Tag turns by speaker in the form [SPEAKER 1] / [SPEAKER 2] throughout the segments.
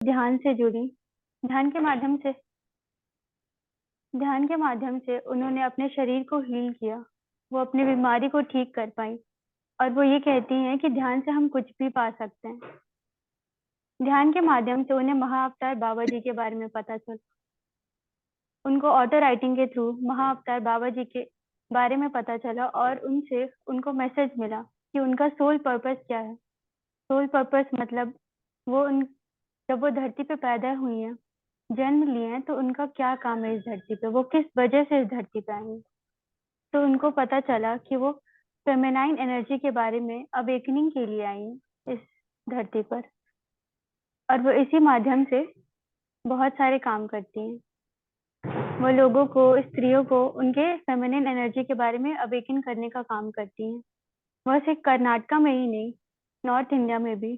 [SPEAKER 1] ध्यान से जुड़ी। ध्यान के माध्यम से ध्यान के माध्यम से उन्होंने अपने शरीर को हील किया। वो अपनी बीमारी को ठीक कर पाई और वो ये कहती हैं कि ध्यान से हम कुछ भी पा सकते हैं। ध्यान के माध्यम से उन्हें महाअवतार बाबा जी के बारे में पता चला। उनको ऑटो राइटिंग के थ्रू महाअवतार बाबा जी के बारे में पता चला और उनसे उनको मैसेज मिला कि उनका सोल पर्पस क्या है। सोल पर्पस मतलब जब वो धरती पे पैदा हुई हैं, जन्म लिए हैं, तो उनका क्या काम है इस धरती पे, वो किस वजह से इस धरती पे आई हैं। तो उनको पता चला कि वो फेमिनाइन एनर्जी के बारे में अवेकनिंग के लिए आई हैं इस धरती पर, और वो इसी माध्यम से बहुत सारे काम करती हैं। वो लोगों को, स्त्रियों को उनके फेमिनिन एनर्जी के बारे में अवेकन करने का काम करती हैं। वह सिर्फ कर्नाटका में ही नहीं, नॉर्थ इंडिया में भी,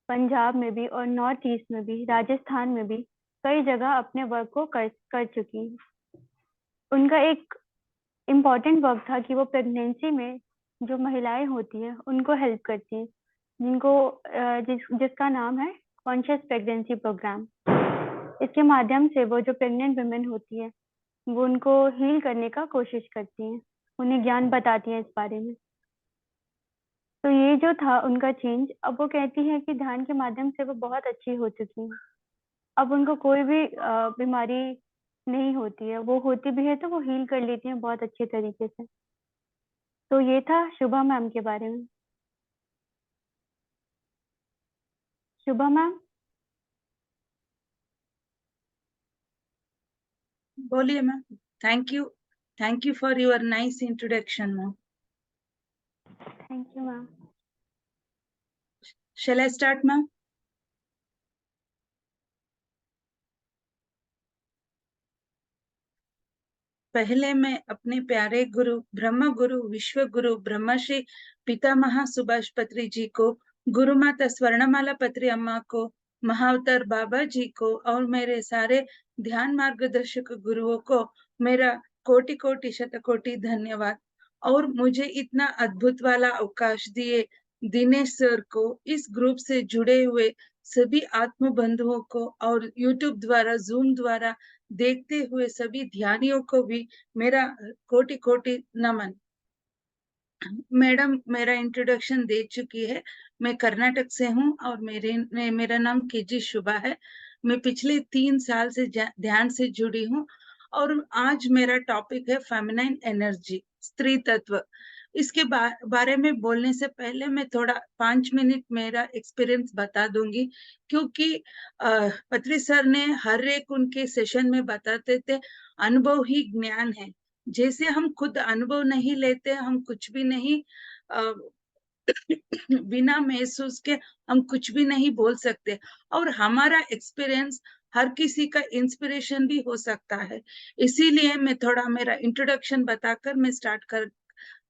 [SPEAKER 1] पंजाब में भी और नॉर्थ ईस्ट में भी, राजस्थान में भी कई जगह अपने वर्क को कर चुकी हैं। उनका एक इम्पॉर्टेंट वर्क था कि वो प्रेगनेंसी में जो महिलाएं होती हैं उनको हेल्प करती हैं, जिसका नाम है कॉन्शियस प्रेगनेंसी प्रोग्राम। इसके माध्यम से वो जो प्रेग्नेंट वुमेन होती है वो उनको हील करने का कोशिश करती हैं, उन्हें ज्ञान बताती हैं इस बारे में। तो ये जो था उनका चेंज, अब वो कहती है कि ध्यान के माध्यम से वो बहुत अच्छी हो चुकी हैं। अब उनको कोई भी बीमारी नहीं होती है, वो होती भी है तो वो हील कर लेती हैं बहुत अच्छे तरीके से। तो ये था शुभा मैम के बारे में। शुभा मैम।
[SPEAKER 2] बोलिए ma'am. Thank you for your nice introduction ma'am.
[SPEAKER 1] Thank you ma'am.
[SPEAKER 2] Shall I start ma'am? पहले मैं अपने प्यारे गुरु ब्रह्म गुरु विश्व गुरु ब्रह्मश्री पितामह सुभाष पत्री जी को, गुरु माता स्वर्णमाला पत्री अम्मा को, महाअवतार बाबा जी को और मेरे सारे ध्यान मार्गदर्शक गुरुओं को मेरा कोटि कोटि शतकोटि धन्यवाद। और मुझे इतना अद्भुत वाला अवकाश दिए दिनेश सर को, इस ग्रुप से जुड़े हुए सभी आत्म बंधुओं को और यूट्यूब द्वारा, जूम द्वारा देखते हुए सभी ध्यानियों को भी मेरा कोटि कोटि नमन। मैडम मेरा इंट्रोडक्शन दे चुकी है। मैं कर्नाटक से हूँ और मेरा नाम केजी शुभा है। मैं पिछले 3 साल से ध्यान से जुड़ी हूँ और आज मेरा टॉपिक है फेमिनाइन एनर्जी, स्त्री तत्व। इसके बारे में बोलने से पहले मैं थोड़ा 5 मिनट मेरा एक्सपीरियंस बता दूंगी, क्योंकि पत्री सर ने हर एक उनके सेशन में बताते थे अनुभव ही ज्ञान है। जैसे हम खुद अनुभव नहीं लेते, हम कुछ भी नहीं बिना महसूस के हम कुछ भी नहीं बोल सकते। और हमारा एक्सपीरियंस हर किसी का इंस्पिरेशन भी हो सकता है। इसीलिए मैं थोड़ा मेरा इंट्रोडक्शन बताकर मैं स्टार्ट कर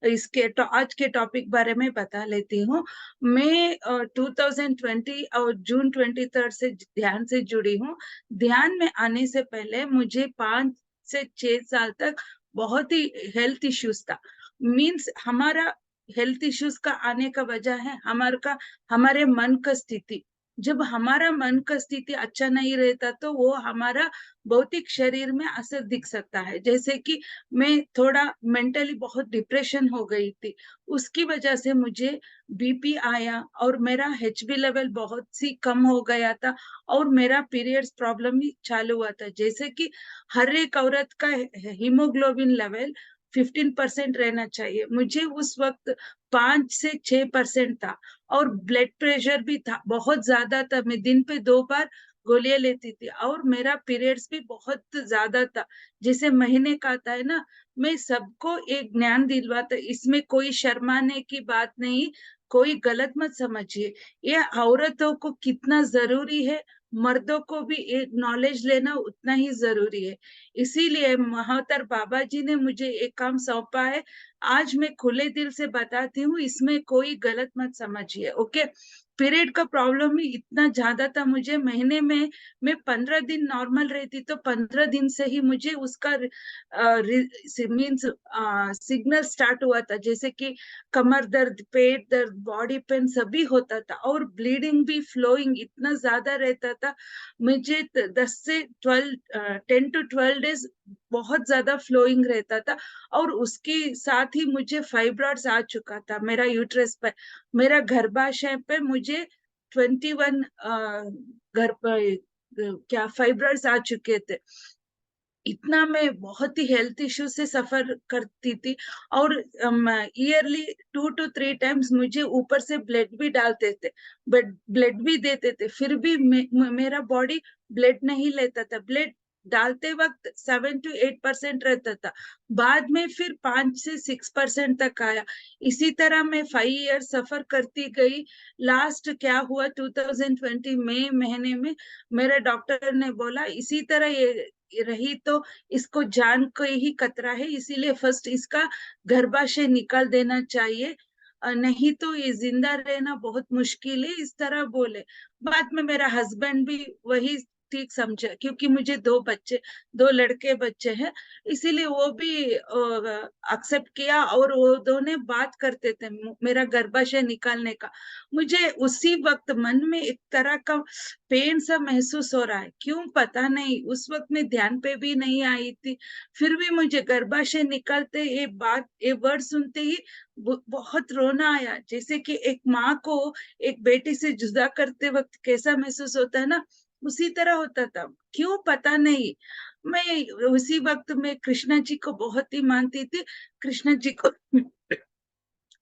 [SPEAKER 2] आज के टॉपिक बारे में बता लेती हूँ। मैं 2020 और जून 23 से ध्यान से जुड़ी हूँ। ध्यान में आने से पहले मुझे 5 से 6 साल तक बहुत ही हेल्थ इश्यूज था। मीन्स हमारा हेल्थ इश्यूज का आने का वजह है हमारे मन का स्थिति। जब हमारा मन का स्थिति अच्छा नहीं रहता तो वो हमारा भौतिक शरीर में असर दिख सकता है। जैसे कि मैं थोड़ा मेंटली बहुत डिप्रेशन हो गई थी, उसकी वजह से मुझे बीपी आया और मेरा एचबी लेवल बहुत सी कम हो गया था और मेरा पीरियड्स प्रॉब्लम भी चालू हुआ था। जैसे कि हर एक औरत का हीमोग्लोबिन लेवल 15% रहना चाहिए, मुझे उस वक्त 5 से 6% था और ब्लड प्रेशर भी था, बहुत ज्यादा था। मैं दिन पे 2 बार गोलियां लेती थी और मेरा पीरियड्स भी बहुत ज्यादा था, जैसे महीने का आता है ना। मैं सबको एक ज्ञान दिलवाता, इसमें कोई शर्माने की बात नहीं, कोई गलत मत समझिए। ये औरतों को कितना जरूरी है, मर्दों को भी एक नॉलेज लेना उतना ही जरूरी है। इसीलिए महाअवतार बाबा जी ने मुझे एक काम सौंपा है। आज मैं खुले दिल से बताती हूँ, इसमें कोई गलत मत समझिए, ओके। पीरियड का प्रॉब्लम ही इतना ज्यादा था मुझे। महीने में मैं 15 दिन नॉर्मल रहती, तो 15 दिन से ही मुझे उसका मीन्स सिग्नल स्टार्ट हुआ था, जैसे कि कमर दर्द, पेट दर्द, बॉडी पेन सभी होता था, और ब्लीडिंग भी, फ्लोइंग इतना ज्यादा रहता था। मुझे 10 to 12 डेज बहुत ज्यादा फ्लोइंग रहता था, और उसके साथ ही मुझे फाइब्रॉइड्स आ चुका था मेरा यूट्रस पे, मेरा गर्भाशय पे मुझे 21 घर पर क्या फाइब्रॉइड्स आ चुके थे। इतना मैं बहुत ही हेल्थ इश्यू से सफर करती थी, और ईयरली 2 to 3 टाइम्स मुझे ऊपर से ब्लड भी डालते थे, बट ब्लड भी देते थे, फिर भी मेरा बॉडी ब्लड नहीं लेता था। ब्लड डालते वक्त 7 to 8% रहता था, बाद में फिर 5 से 6% तक आया। इसी तरह मैं 5 years सफर करती गई। लास्ट क्या हुआ, 2020 मई महीने में मेरे डॉक्टर ने बोला इसी तरह ये रही तो इसको जान को ही खतरा है, इसीलिए फर्स्ट इसका गर्भाशय निकाल देना चाहिए, नहीं तो ये जिंदा रहना बहुत मुश्किल है, इस तरह बोले। बाद में मेरा हस्बैंड भी वही ठीक समझा, क्योंकि मुझे 2 बच्चे, 2 लड़के बच्चे हैं, इसीलिए वो भी एक्सेप्ट किया, और वो दोनों बात करते थे मेरा गर्भाशय निकालने का। मुझे उसी वक्त मन में एक तरह का पेन सा महसूस हो रहा है, क्यों पता नहीं, उस वक्त में ध्यान पे भी नहीं आई थी। फिर भी मुझे गर्भाशय निकालते ये बात, ये वर्ड सुनते ही बहुत रोना आया, जैसे कि एक माँ को एक बेटी से जुदा करते वक्त कैसा महसूस होता है ना, उसी तरह होता था, क्यों पता नहीं। मैं उसी वक्त में कृष्णा जी को बहुत ही मानती थी, कृष्णा जी को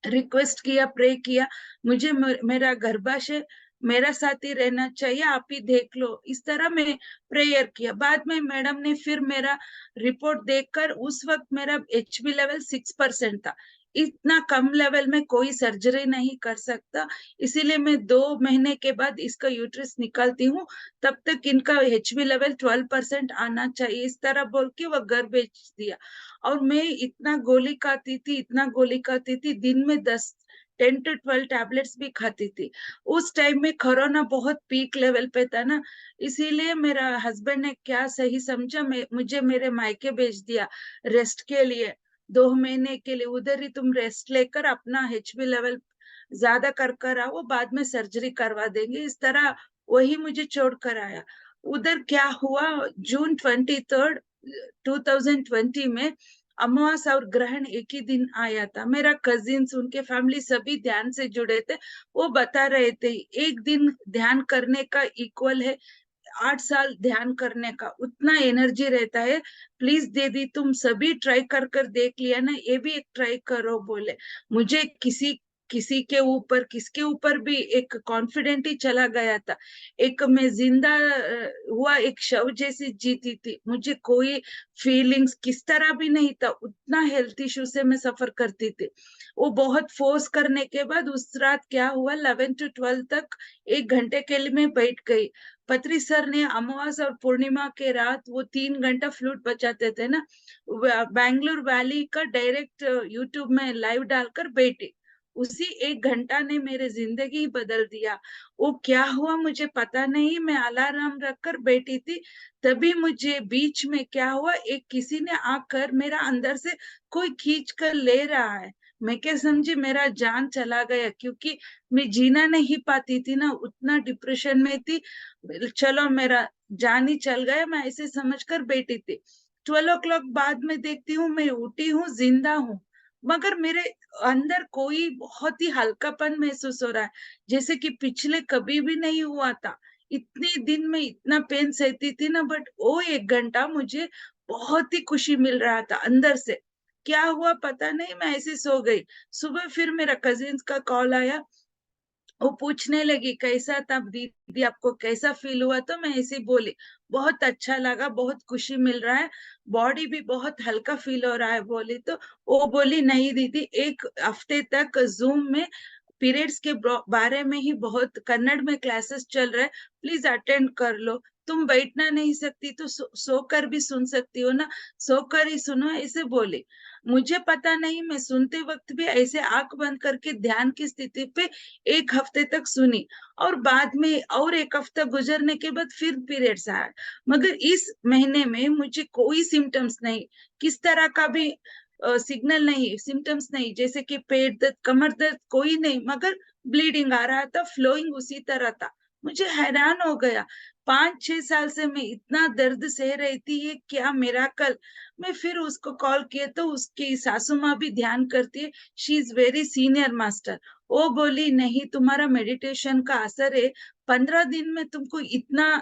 [SPEAKER 2] रिक्वेस्ट किया, प्रे किया, मुझे मेरा गर्भाशय मेरा साथ ही रहना चाहिए, आप ही देख लो, इस तरह मैं प्रेयर किया। बाद में मैडम ने फिर मेरा रिपोर्ट देखकर, उस वक्त मेरा HB लेवल 6% था। इतना कम लेवल में कोई सर्जरी नहीं कर सकता, इसीलिए मैं 2 महीने के बाद इसका यूट्रस निकालती हूँ, तब तक इनका HB लेवल 12% आना चाहिए, इस तरह बोल के वो घर भेज दिया। और मैं इतना गोली खाती थी, इतना गोली खाती थी, दिन में 10 to 12 टैबलेट्स भी खाती थी। उस टाइम में कोरोना बहुत पीक लेवल पे था ना, इसीलिए मेरा हस्बैंड ने क्या सही समझा, मुझे मेरे मायके भेज दिया रेस्ट के लिए, 2 महीने के लिए। उधर ही तुम रेस्ट लेकर अपना HB लेवल ज्यादा कर आओ, बाद में सर्जरी करवा देंगे, इस तरह वही मुझे छोड़ कर आया। उधर क्या हुआ, जून 23rd 2020 में अमावस और ग्रहण एक ही दिन आया था। मेरा कजिन्स, उनके फैमिली सभी ध्यान से जुड़े थे, वो बता रहे थे एक दिन ध्यान करने का इक्वल है 8 साल ध्यान करने का, उतना एनर्जी रहता है। प्लीज दीदी तुम सभी ट्राई कर देख लिया ना, ये भी एक ट्राई करो बोले। मुझे किसी किसी के ऊपर, किसके ऊपर भी एक कॉन्फिडेंट ही चला गया था, एक मैं जिंदा हुआ एक शव जैसी जीती थी, मुझे कोई फीलिंग्स किस तरह भी नहीं था, उतना हेल्थ इशू से मैं सफर करती थी। वो बहुत फोर्स करने के बाद उस रात क्या हुआ, 11 to 12 तक 1 घंटे के लिए मैं बैठ गई। पत्री सर ने अमावस और पूर्णिमा के रात वो 3 घंटा फ्लूट बजाते थे ना, बैंगलोर वैली का डायरेक्ट यूट्यूब में लाइव डालकर बैठी, उसी 1 घंटा ने मेरी जिंदगी बदल दिया। वो क्या हुआ मुझे पता नहीं, मैं अलार्म रखकर बैठी थी, तभी मुझे बीच में क्या हुआ, एक किसी ने आकर मेरा अंदर से कोई खींच कर ले रहा है। मैं क्या समझी मेरा जान चला गया, क्योंकि मैं जीना नहीं पाती थी ना, उतना डिप्रेशन में थी। चलो मेरा जान ही चल गया, मैं ऐसे समझकर बैठी थी। 12 o'clock बाद में देखती हूँ मैं उठी हूँ, जिंदा हूँ, मगर मेरे अंदर कोई बहुत ही हल्कापन महसूस हो रहा है, जैसे कि पिछले कभी भी नहीं हुआ था। इतने दिन में इतना पेन सहती थी ना, बट वो 1 घंटा मुझे बहुत ही खुशी मिल रहा था अंदर से। क्या हुआ पता नहीं, मैं ऐसे सो गई। सुबह फिर मेरा कजिन्स का कॉल आया, वो पूछने लगी कैसा था दीदी, आपको कैसा फील हुआ, तो मैं ऐसे बोली बहुत अच्छा लगा, बहुत खुशी मिल रहा है, बॉडी भी बहुत हल्का फील हो रहा है बोली। तो वो बोली नहीं दीदी, 1 हफ्ते तक जूम में पीरियड्स के बारे में ही बहुत कन्नड़ में क्लासेस चल रहे, प्लीज अटेंड कर लो। तुम बैठना नहीं सकती तो सोकर भी सुन सकती हो ना, सोकर ही सुनो, ऐसे बोले। मुझे पता नहीं, मैं सुनते वक्त भी ऐसे आंख बंद करके ध्यान की स्थिति पे 1 हफ्ते तक सुनी, और बाद में और 1 हफ्ता गुजरने के बाद फिर पीरियड्स आया। मगर इस महीने में मुझे कोई सिम्टम्स नहीं, किस तरह का भी सिग्नल नहीं, सिम्टम्स नहीं, जैसे कि पेट दर्द, कमर दर्द, कोई नहीं, मगर ब्लीडिंग आ रहा था, फ्लोइंग उसी तरह था। मुझे हैरान हो गया, 5-6 साल से मैं इतना दर्द सह रही थी, ये क्या मिराकल। मैं फिर उसको कॉल किए तो उसकी सासू माँ भी ध्यान करती है, she is very senior master. वो बोली नहीं, तुम्हारा मेडिटेशन का असर है, 15 दिन में तुमको इतना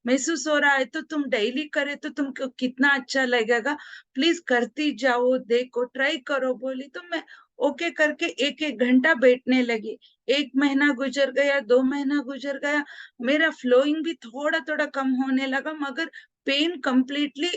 [SPEAKER 2] महसूस हो रहा है, तो तुम डेली करे तो तुमको कितना अच्छा लगेगा, प्लीज करती जाओ, देखो, ट्राई करो, बोली। तो मैं ओके करके 1-1 घंटा बैठने लगी। 1 महीना गुजर गया, 2 महीना गुजर गया, मेरा फ्लोइंग भी थोड़ा थोड़ा कम होने लगा, मगर पेन कंप्लीटली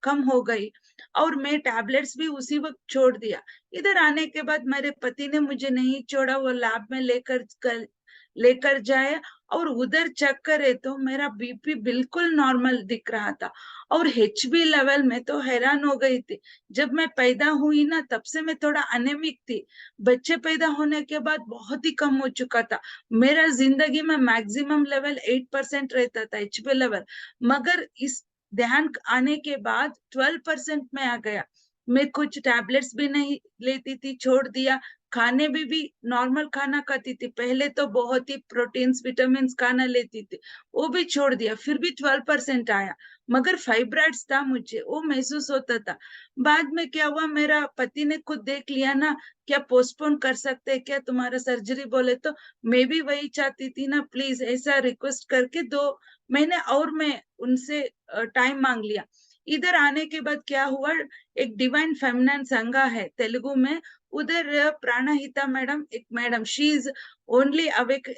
[SPEAKER 2] कम हो गई, और मैं टैबलेट्स भी उसी वक्त छोड़ दिया। इधर आने के बाद मेरे पति ने मुझे नहीं छोड़ा, वो लैब में लेकर जाए, और उधर चेक करे तो मेरा बीपी बिल्कुल नॉर्मल दिख रहा था, और एचबी लेवल में तो हैरान हो गई थी। जब मैं पैदा हुई ना, तब से मैं थोड़ा अनेमिक थी, बच्चे पैदा होने के बाद बहुत ही कम हो चुका था। मेरा जिंदगी में मैक्सिमम लेवल 8% रहता था एचबी लेवल, मगर इस ध्यान आने के बाद 12% में आ गया। मैं कुछ टैबलेट्स भी नहीं लेती थी, छोड़ दिया। खाने भी नॉर्मल खाना खाती थी, पहले तो बहुत ही प्रोटीन्स विटामिन खाना लेती थी, वो भी छोड़ दिया, फिर भी 12% आया। मगर फाइब्राइड्स था मुझे, वो महसूस होता था। बाद में क्या हुआ, मेरा पति ने खुद देख लिया ना, क्या पोस्टपोन कर सकते हैं क्या तुम्हारा सर्जरी, बोले तो मैं भी वही चाहती थी ना, प्लीज ऐसा रिक्वेस्ट करके 2 महीने और मैं उनसे टाइम मांग लिया। इधर आने के बाद क्या हुआ, एक डिवाइन फेमिनिन संघा है तेलुगु में, उधर प्राणहिता मैडम, एक madam, she is only awake,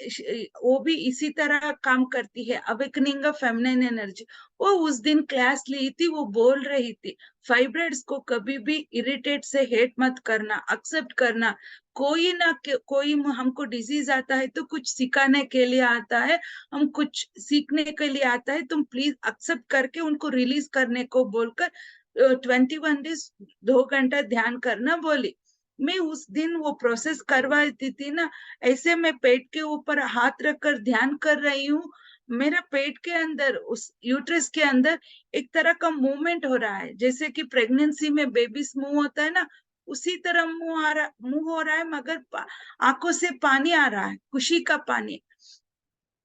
[SPEAKER 2] वो भी इसी तरह काम करती है, अवेकनिंग ऑफ फेमिनिन एनर्जी। वो उस दिन क्लास ली थी, वो बोल रही थी, फाइब्राइड्स को कभी भी इरिटेट से हेट मत करना, एक्सेप्ट करना। कोई ना कोई हमको डिजीज आता है तो कुछ सिखाने के लिए आता है, हम कुछ सीखने के लिए आता है, तुम प्लीज एक्सेप्ट करके उनको रिलीज करने को बोलकर 21 डेज 2 घंटा ध्यान करना बोली। मैं उस दिन वो प्रोसेस करवाती थी ना, ऐसे मैं पेट के ऊपर हाथ रखकर ध्यान कर रही हूँ, मेरा पेट के अंदर, उस यूट्रस के अंदर एक तरह का मूवमेंट हो रहा है, जैसे कि प्रेगनेंसी में बेबीज मुंह होता है ना, उसी तरह मुंह हो रहा है, मगर आंखों से पानी आ रहा है, खुशी का पानी,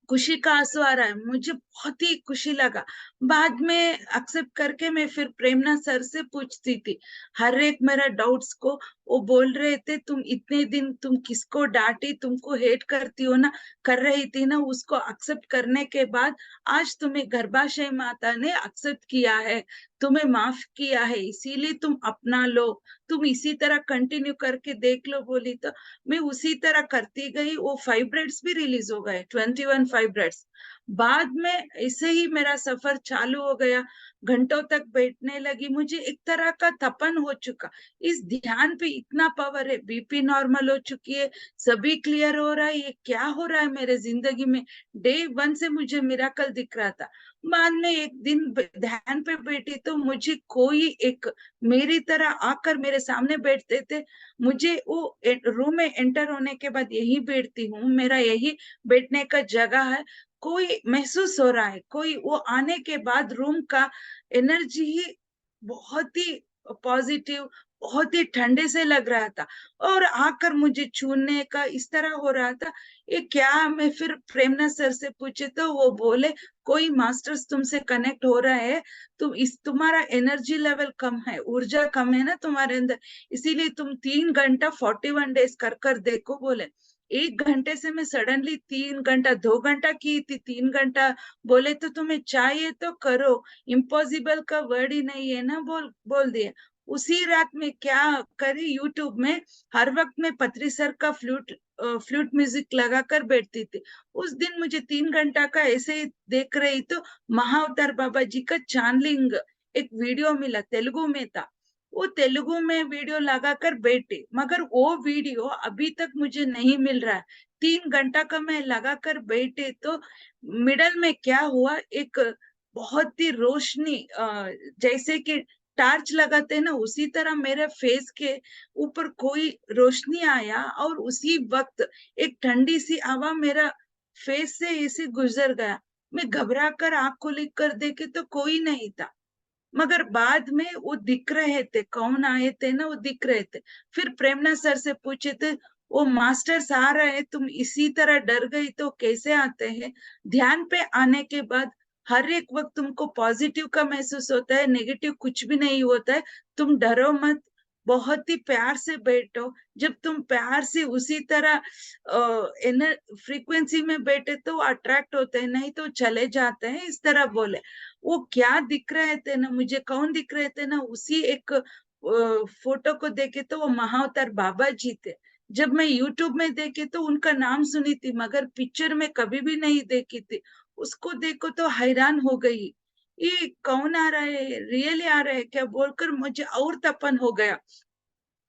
[SPEAKER 2] खुशी का आंसू आ रहा है। मुझे बहुत ही खुशी लगा। बाद में एक्सेप्ट करके मैं फिर प्रेमना सर से पूछती थी हर एक मेरा डाउट्स को। वो बोल रहे थे, तुम इतने दिन तुम किसको डांटी, तुमको हेट करती हो ना, कर रही थी ना, उसको एक्सेप्ट करने के बाद आज तुम्हें गर्भाशय माता ने एक्सेप्ट किया है, तुम्हें माफ किया है, इसीलिए तुम अपना लो, तुम इसी तरह कंटिन्यू करके देख लो, बोली। तो मैं उसी तरह करती गई, वो फाइब्रेट्स भी रिलीज हो गए, 21 फाइब्रेट्स। बाद में ऐसे ही मेरा सफर चालू हो गया, घंटों तक बैठने लगी, मुझे एक तरह का थपन हो चुका। इस ध्यान पे इतना पावर है, बीपी नॉर्मल हो चुकी है, सभी क्लियर हो रहा है, ये क्या हो रहा है मेरे जिंदगी में। डे 1 से मुझे मिराकल दिख रहा था। बाद में एक दिन ध्यान पे बैठी तो मुझे कोई एक मेरी तरह आकर मेरे सामने बैठते थे। मुझे वो रूम में एंटर होने के बाद यही बैठती हूँ, मेरा यही बैठने का जगह है, कोई महसूस हो रहा है, कोई वो आने के बाद रूम का एनर्जी ही बहुत ही पॉजिटिव, बहुत ही ठंडे से लग रहा था, और आकर मुझे छूने का इस तरह हो रहा था। ये क्या, मैं फिर प्रेमना सर से पूछे तो वो बोले, कोई मास्टर्स तुमसे कनेक्ट हो रहा है, तुम्हारा एनर्जी लेवल कम है, ऊर्जा कम है ना तुम्हारे अंदर, इसीलिए तुम 3 घंटा 41 डेज कर कर देखो, बोले। 1 घंटे से मैं सडनली 3 घंटा, 2 घंटा की थी, 3 घंटा, बोले तो तुम्हें चाहिए तो करो, इम्पॉसिबल का वर्ड ही नहीं है ना, बोल दिए। उसी रात में क्या करी, यूट्यूब में हर वक्त में पत्री सर का फ्लूट म्यूजिक लगाकर बैठती थी। उस दिन मुझे 3 घंटा का ऐसे ही देख रही तो महाअवतार बाबा जी का चैनलिंग एक वीडियो मिला, तेलुगु में था। वो तेलुगु में वीडियो लगाकर बैठे, मगर वो वीडियो अभी तक मुझे नहीं मिल रहा है। 3 घंटा का मैं लगाकर बैठे तो मिडल में क्या हुआ, एक बहुत ही रोशनी जैसे कि टार्च लगाते हैं ना, उसी तरह मेरे फेस के ऊपर कोई रोशनी आया और उसी वक्त एक ठंडी सी हवा मेरा फेस से ऐसे गुजर गया। मैं घबरा कर आंख खोल कर देखे तो कोई नहीं था, मगर बाद में वो दिख रहे थे, कौन आए थे ना, वो दिख रहे थे। फिर प्रेमना सर से पूछे थे, वो मास्टर्स आ रहे हैं, तुम इसी तरह डर गई तो कैसे आते हैं? ध्यान पे आने के बाद हर एक वक्त तुमको पॉजिटिव का महसूस होता है, नेगेटिव कुछ भी नहीं होता है। तुम डरो मत, बहुत ही प्यार से बैठो। जब तुम प्यार से उसी तरह फ्रीक्वेंसी में बैठे तो अट्रैक्ट होते हैं, नहीं तो चले जाते हैं, इस तरह बोले। वो क्या दिख रहे थे ना, मुझे कौन दिख रहे थे ना, उसी एक फोटो को देखे तो वो महाअवतार बाबा जी थे। जब मैं यूट्यूब में देखे तो उनका नाम सुनी थी, मगर पिक्चर में कभी भी नहीं देखी थी। उसको देखो तो हैरान हो गई, ये कौन आ रहा है, रियली आ रहा है क्या बोलकर मुझे और तपन हो गया।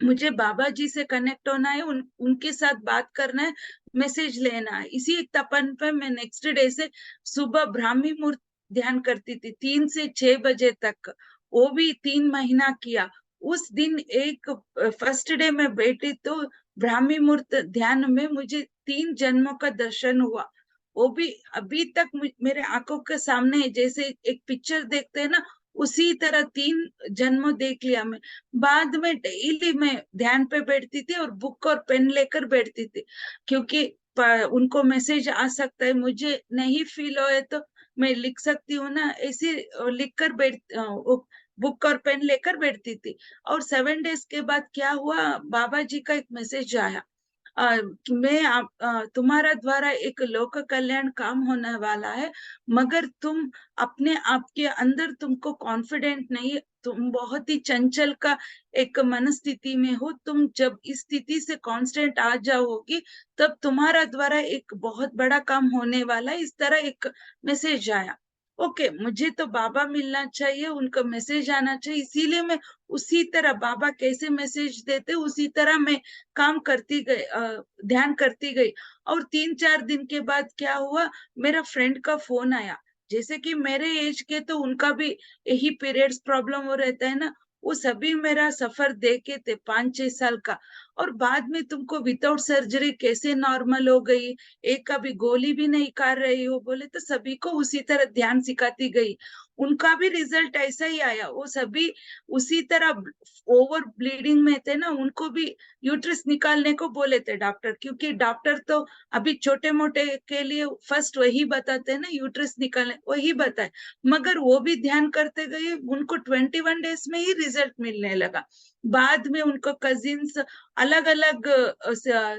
[SPEAKER 2] मुझे बाबा जी से कनेक्ट होना है, उनके साथ बात करना है, मैसेज लेना है। इसी तपन पे मैं नेक्स्ट डे से सुबह ब्राह्मी मुहूर्त ध्यान करती थी, 3 से 6 बजे तक। वो भी 3 महीना किया। उस दिन एक फर्स्ट डे में बैठी तो ब्राह्मी मुहूर्त ध्यान में मुझे 3 जन्मों का दर्शन हुआ। वो भी अभी तक मेरे आंखों के सामने है, जैसे एक पिक्चर देखते हैं ना, उसी तरह 3 जन्म देख लिया मैं। बाद में डेली मैं ध्यान पे बैठती थी और बुक और पेन लेकर बैठती थी, क्योंकि उनको मैसेज आ सकता है, मुझे नहीं फील होए तो मैं लिख सकती हूँ ना, ऐसे लिख कर बुक और पेन लेकर बैठती थी। और 7 डेज के बाद क्या हुआ, बाबा जी का एक मैसेज आया, तुम्हारा द्वारा एक लोक कल्याण काम होने वाला है, मगर तुम अपने आप के अंदर तुमको कॉन्फिडेंट नहीं, तुम बहुत ही चंचल का एक मनस्थिति में हो। तुम जब इस स्थिति से कांस्टेंट आ जाओगी तब तुम्हारा द्वारा एक बहुत बड़ा काम होने वाला है, इस तरह एक मैसेज आया। ओके, मुझे तो बाबा मिलना चाहिए, उनका मैसेज आना चाहिए, इसीलिए मैं उसी तरह बाबा कैसे मैसेज देते उसी तरह मैं काम करती गई, ध्यान करती गई। और 3-4 दिन के बाद क्या हुआ, मेरा फ्रेंड का फोन आया। जैसे कि मेरे एज के तो उनका भी यही पीरियड्स प्रॉब्लम हो रहता है ना, वो सभी मेरा सफर देखे थे 5-6 साल का। और बाद में तुमको विदाउट सर्जरी कैसे नॉर्मल हो गई, एक कभी गोली भी नहीं खा रही हो बोले तो सभी को उसी तरह ध्यान सिखाती गई। उनका भी रिजल्ट ऐसा ही आया, वो सभी उसी तरह ओवर ब्लीडिंग में थे ना, उनको भी यूट्रस निकालने को बोले थे डॉक्टर, क्योंकि डॉक्टर तो अभी छोटे मोटे के लिए फर्स्ट वही बताते हैं ना, यूट्रस निकालने वही बताए। मगर वो भी ध्यान करते गए, उनको 21 डेज में ही रिजल्ट मिलने लगा। बाद में उनको कजिन्स अलग अलग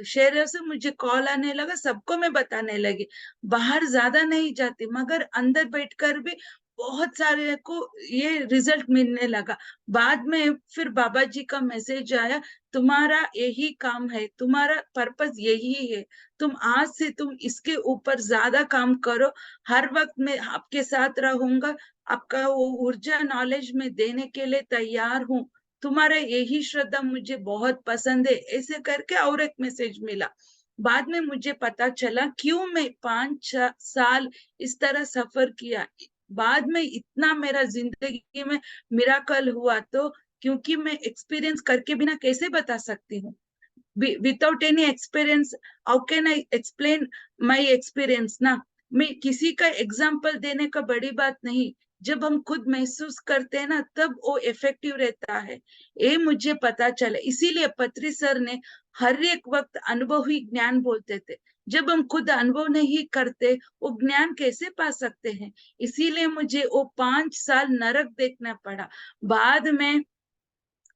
[SPEAKER 2] शहरों से मुझे कॉल आने लगा, सबको मैं बताने लगी। बाहर ज्यादा नहीं जाती, मगर अंदर बैठकर भी बहुत सारे को ये रिजल्ट मिलने लगा। बाद में फिर बाबा जी का मैसेज आया, तुम्हारा यही काम है, तुम्हारा पर्पस यही है, तुम आज से तुम इसके ऊपर ज्यादा काम करो, हर वक्त मैं आपके साथ रहूंगा, आपका वो ऊर्जा नॉलेज में देने के लिए तैयार हूँ, तुम्हारा यही श्रद्धा मुझे बहुत पसंद है, ऐसे करके और एक मैसेज मिला। बाद में मुझे पता चला क्यों मैं 5 साल इस तरह सफर किया। बाद में इतना मेरा जिंदगी में मिराकल हुआ तो क्योंकि मैं एक्सपीरियंस करके बिना कैसे बता सकती हूँ। Without any experience how can I explain my experience ना। मैं किसी का एग्जाम्पल देने का बड़ी बात नहीं, जब हम खुद महसूस करते हैं ना तब वो इफेक्टिव रहता है, ये मुझे पता चला। इसीलिए पत्री सर ने हर एक वक्त अनुभवी ज्ञान बोलते थे। जब हम खुद अनुभव नहीं करते वो ज्ञान कैसे पा सकते हैं? इसीलिए मुझे वो 5 साल नरक देखना पड़ा। बाद में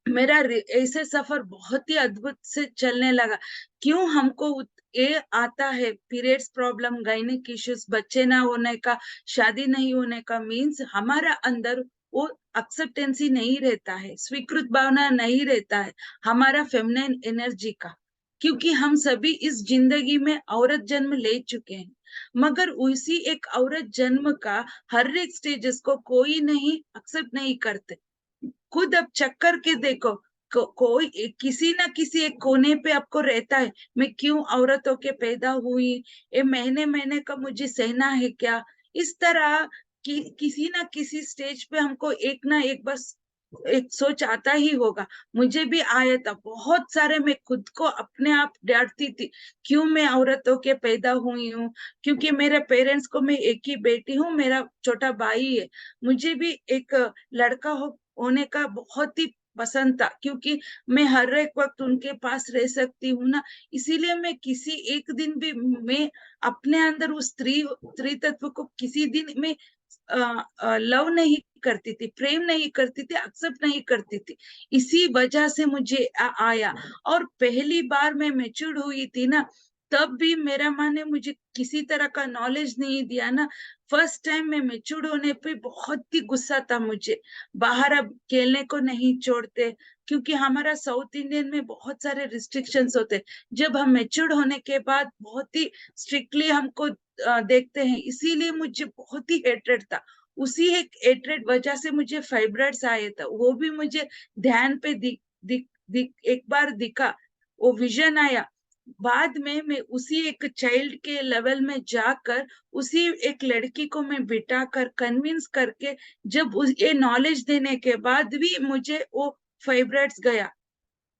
[SPEAKER 2] मेरा ऐसे सफर बहुत ही अद्भुत से चलने लगा। क्यों हमको ये आता है, पीरियड्स प्रॉब्लम, गायनिक इश्यूज, बच्चे ना होने का, शादी नहीं होने का, मीन्स हमारा अंदर वो एक्सेप्टेंसी नहीं रहता है, स्वीकृत भावना नहीं रहता है हमारा फेमिनिन एनर्जी का। क्योंकि हम सभी इस जिंदगी में औरत जन्म ले चुके हैं, मगर उसी एक औरत जन्म का हर एक स्टेजेस को कोई नहीं एक्सेप्ट नहीं करते। खुद अब चेक करके देखो, कोई किसी ना किसी एक कोने पे आपको रहता है, मैं क्यों औरतों के पैदा हुई, ये महीने महीने का मुझे सहना है क्या, इस तरह कि किसी ना किसी स्टेज पे हमको एक ना एक बस एक सोच आता ही होगा। मुझे भी आया था बहुत सारे, मैं खुद को अपने आप डांटती थी, क्यों मैं औरतों के पैदा हुई हूँ, क्योंकि मेरे पेरेंट्स को, मैं एक ही बेटी हूँ, मेरा छोटा भाई है, मुझे भी एक लड़का होने का बहुत ही पसंद था, क्योंकि मैं हर एक वक्त उनके पास रह सकती हूँ ना, इसीलिए मैं किसी एक दिन भी मैं अपने अंदर उस स्त्री तत्व को किसी दिन में लव नहीं करती थी, प्रेम नहीं करती थी, एक्सेप्ट नहीं करती थी। इसी वजह से मुझे आया। और पहली बार मैं मैच्योर हुई थी ना, तब भी मेरा माँ ने मुझे किसी तरह का नॉलेज नहीं दिया ना। फर्स्ट टाइम मैं मैच्योर होने पे बहुत ही गुस्सा था मुझे। बाहर अब खेलने को नहीं छोड़ते, क्योंकि हमारा साउथ इंडियन में बहुत सारे रिस्ट्रिक्शंस होते हैं। जब हम मैच्योर होने के बाद बहुत ही स्ट्रिक्टली हमको देखते हैं, इसीलिए मुझे बहुत ही हेट्रेड था। उसी एक हेट्रेड वजह से मुझे फाइब्रॉइड्स आए थे, वो भी मुझे ध्यान पे एक बार दिखा, वो विजन आया। बाद में मैं उसी एक चाइल्ड के लेवल में जाकर उसी एक लड़की को मैं बिठाकर कन्विंस करके, जब ये नॉलेज देने के बाद भी मुझे वो फाइब्रॉइड्स गया।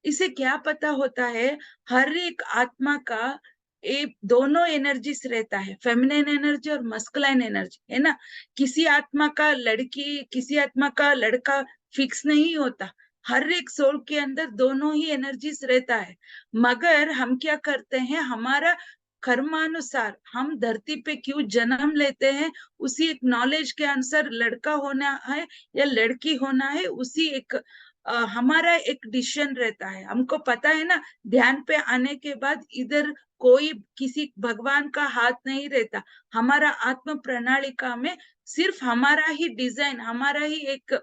[SPEAKER 2] इसे क्या पता होता है, हर एक आत्मा का ये दोनों एनर्जीज रहता है, फेमिनिन एनर्जी और मस्कुलाइन एनर्जी, है ना। किसी आत्मा का लड़की, किसी आत्मा का लड़का फिक्स नहीं होता, हर एक सोल के अंदर दोनों ही एनर्जीज रहता है। मगर हम क्या करते हैं, हमारा कर्मानुसार हम धरती पे क्यों जन्म लेते हैं, उसी एक नॉलेज के अनुसार लड़का होना है या लड़की होना है, उसी एक हमारा एक डिसीजन रहता है। हमको पता है ना, ध्यान पे आने के बाद इधर कोई किसी भगवान का हाथ नहीं रहता, हमारा आत्म प्रणालिका में सिर्फ हमारा ही डिजाइन, हमारा ही एक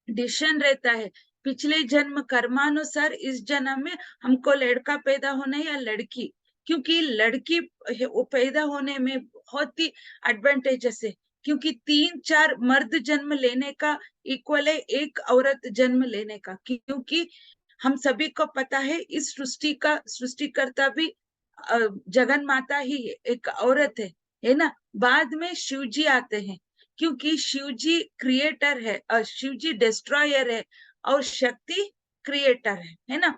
[SPEAKER 2] डिसीजन रहता है। पिछले जन्म कर्मानुसार इस जन्म में हमको लड़का पैदा होना है या लड़की, क्योंकि लड़की वो पैदा होने में बहुत ही एडवांटेजेस है, क्योंकि 3-4 मर्द जन्म लेने का इक्वल है एक औरत जन्म लेने का। क्योंकि हम सभी को पता है, इस सृष्टि का सृष्टिकर्ता भी जगन माता ही एक औरत है ना। बाद में शिव जी आते हैं, क्योंकि शिव जी क्रिएटर है और शिव जी डिस्ट्रॉयर है, और शक्ति क्रिएटर है ना।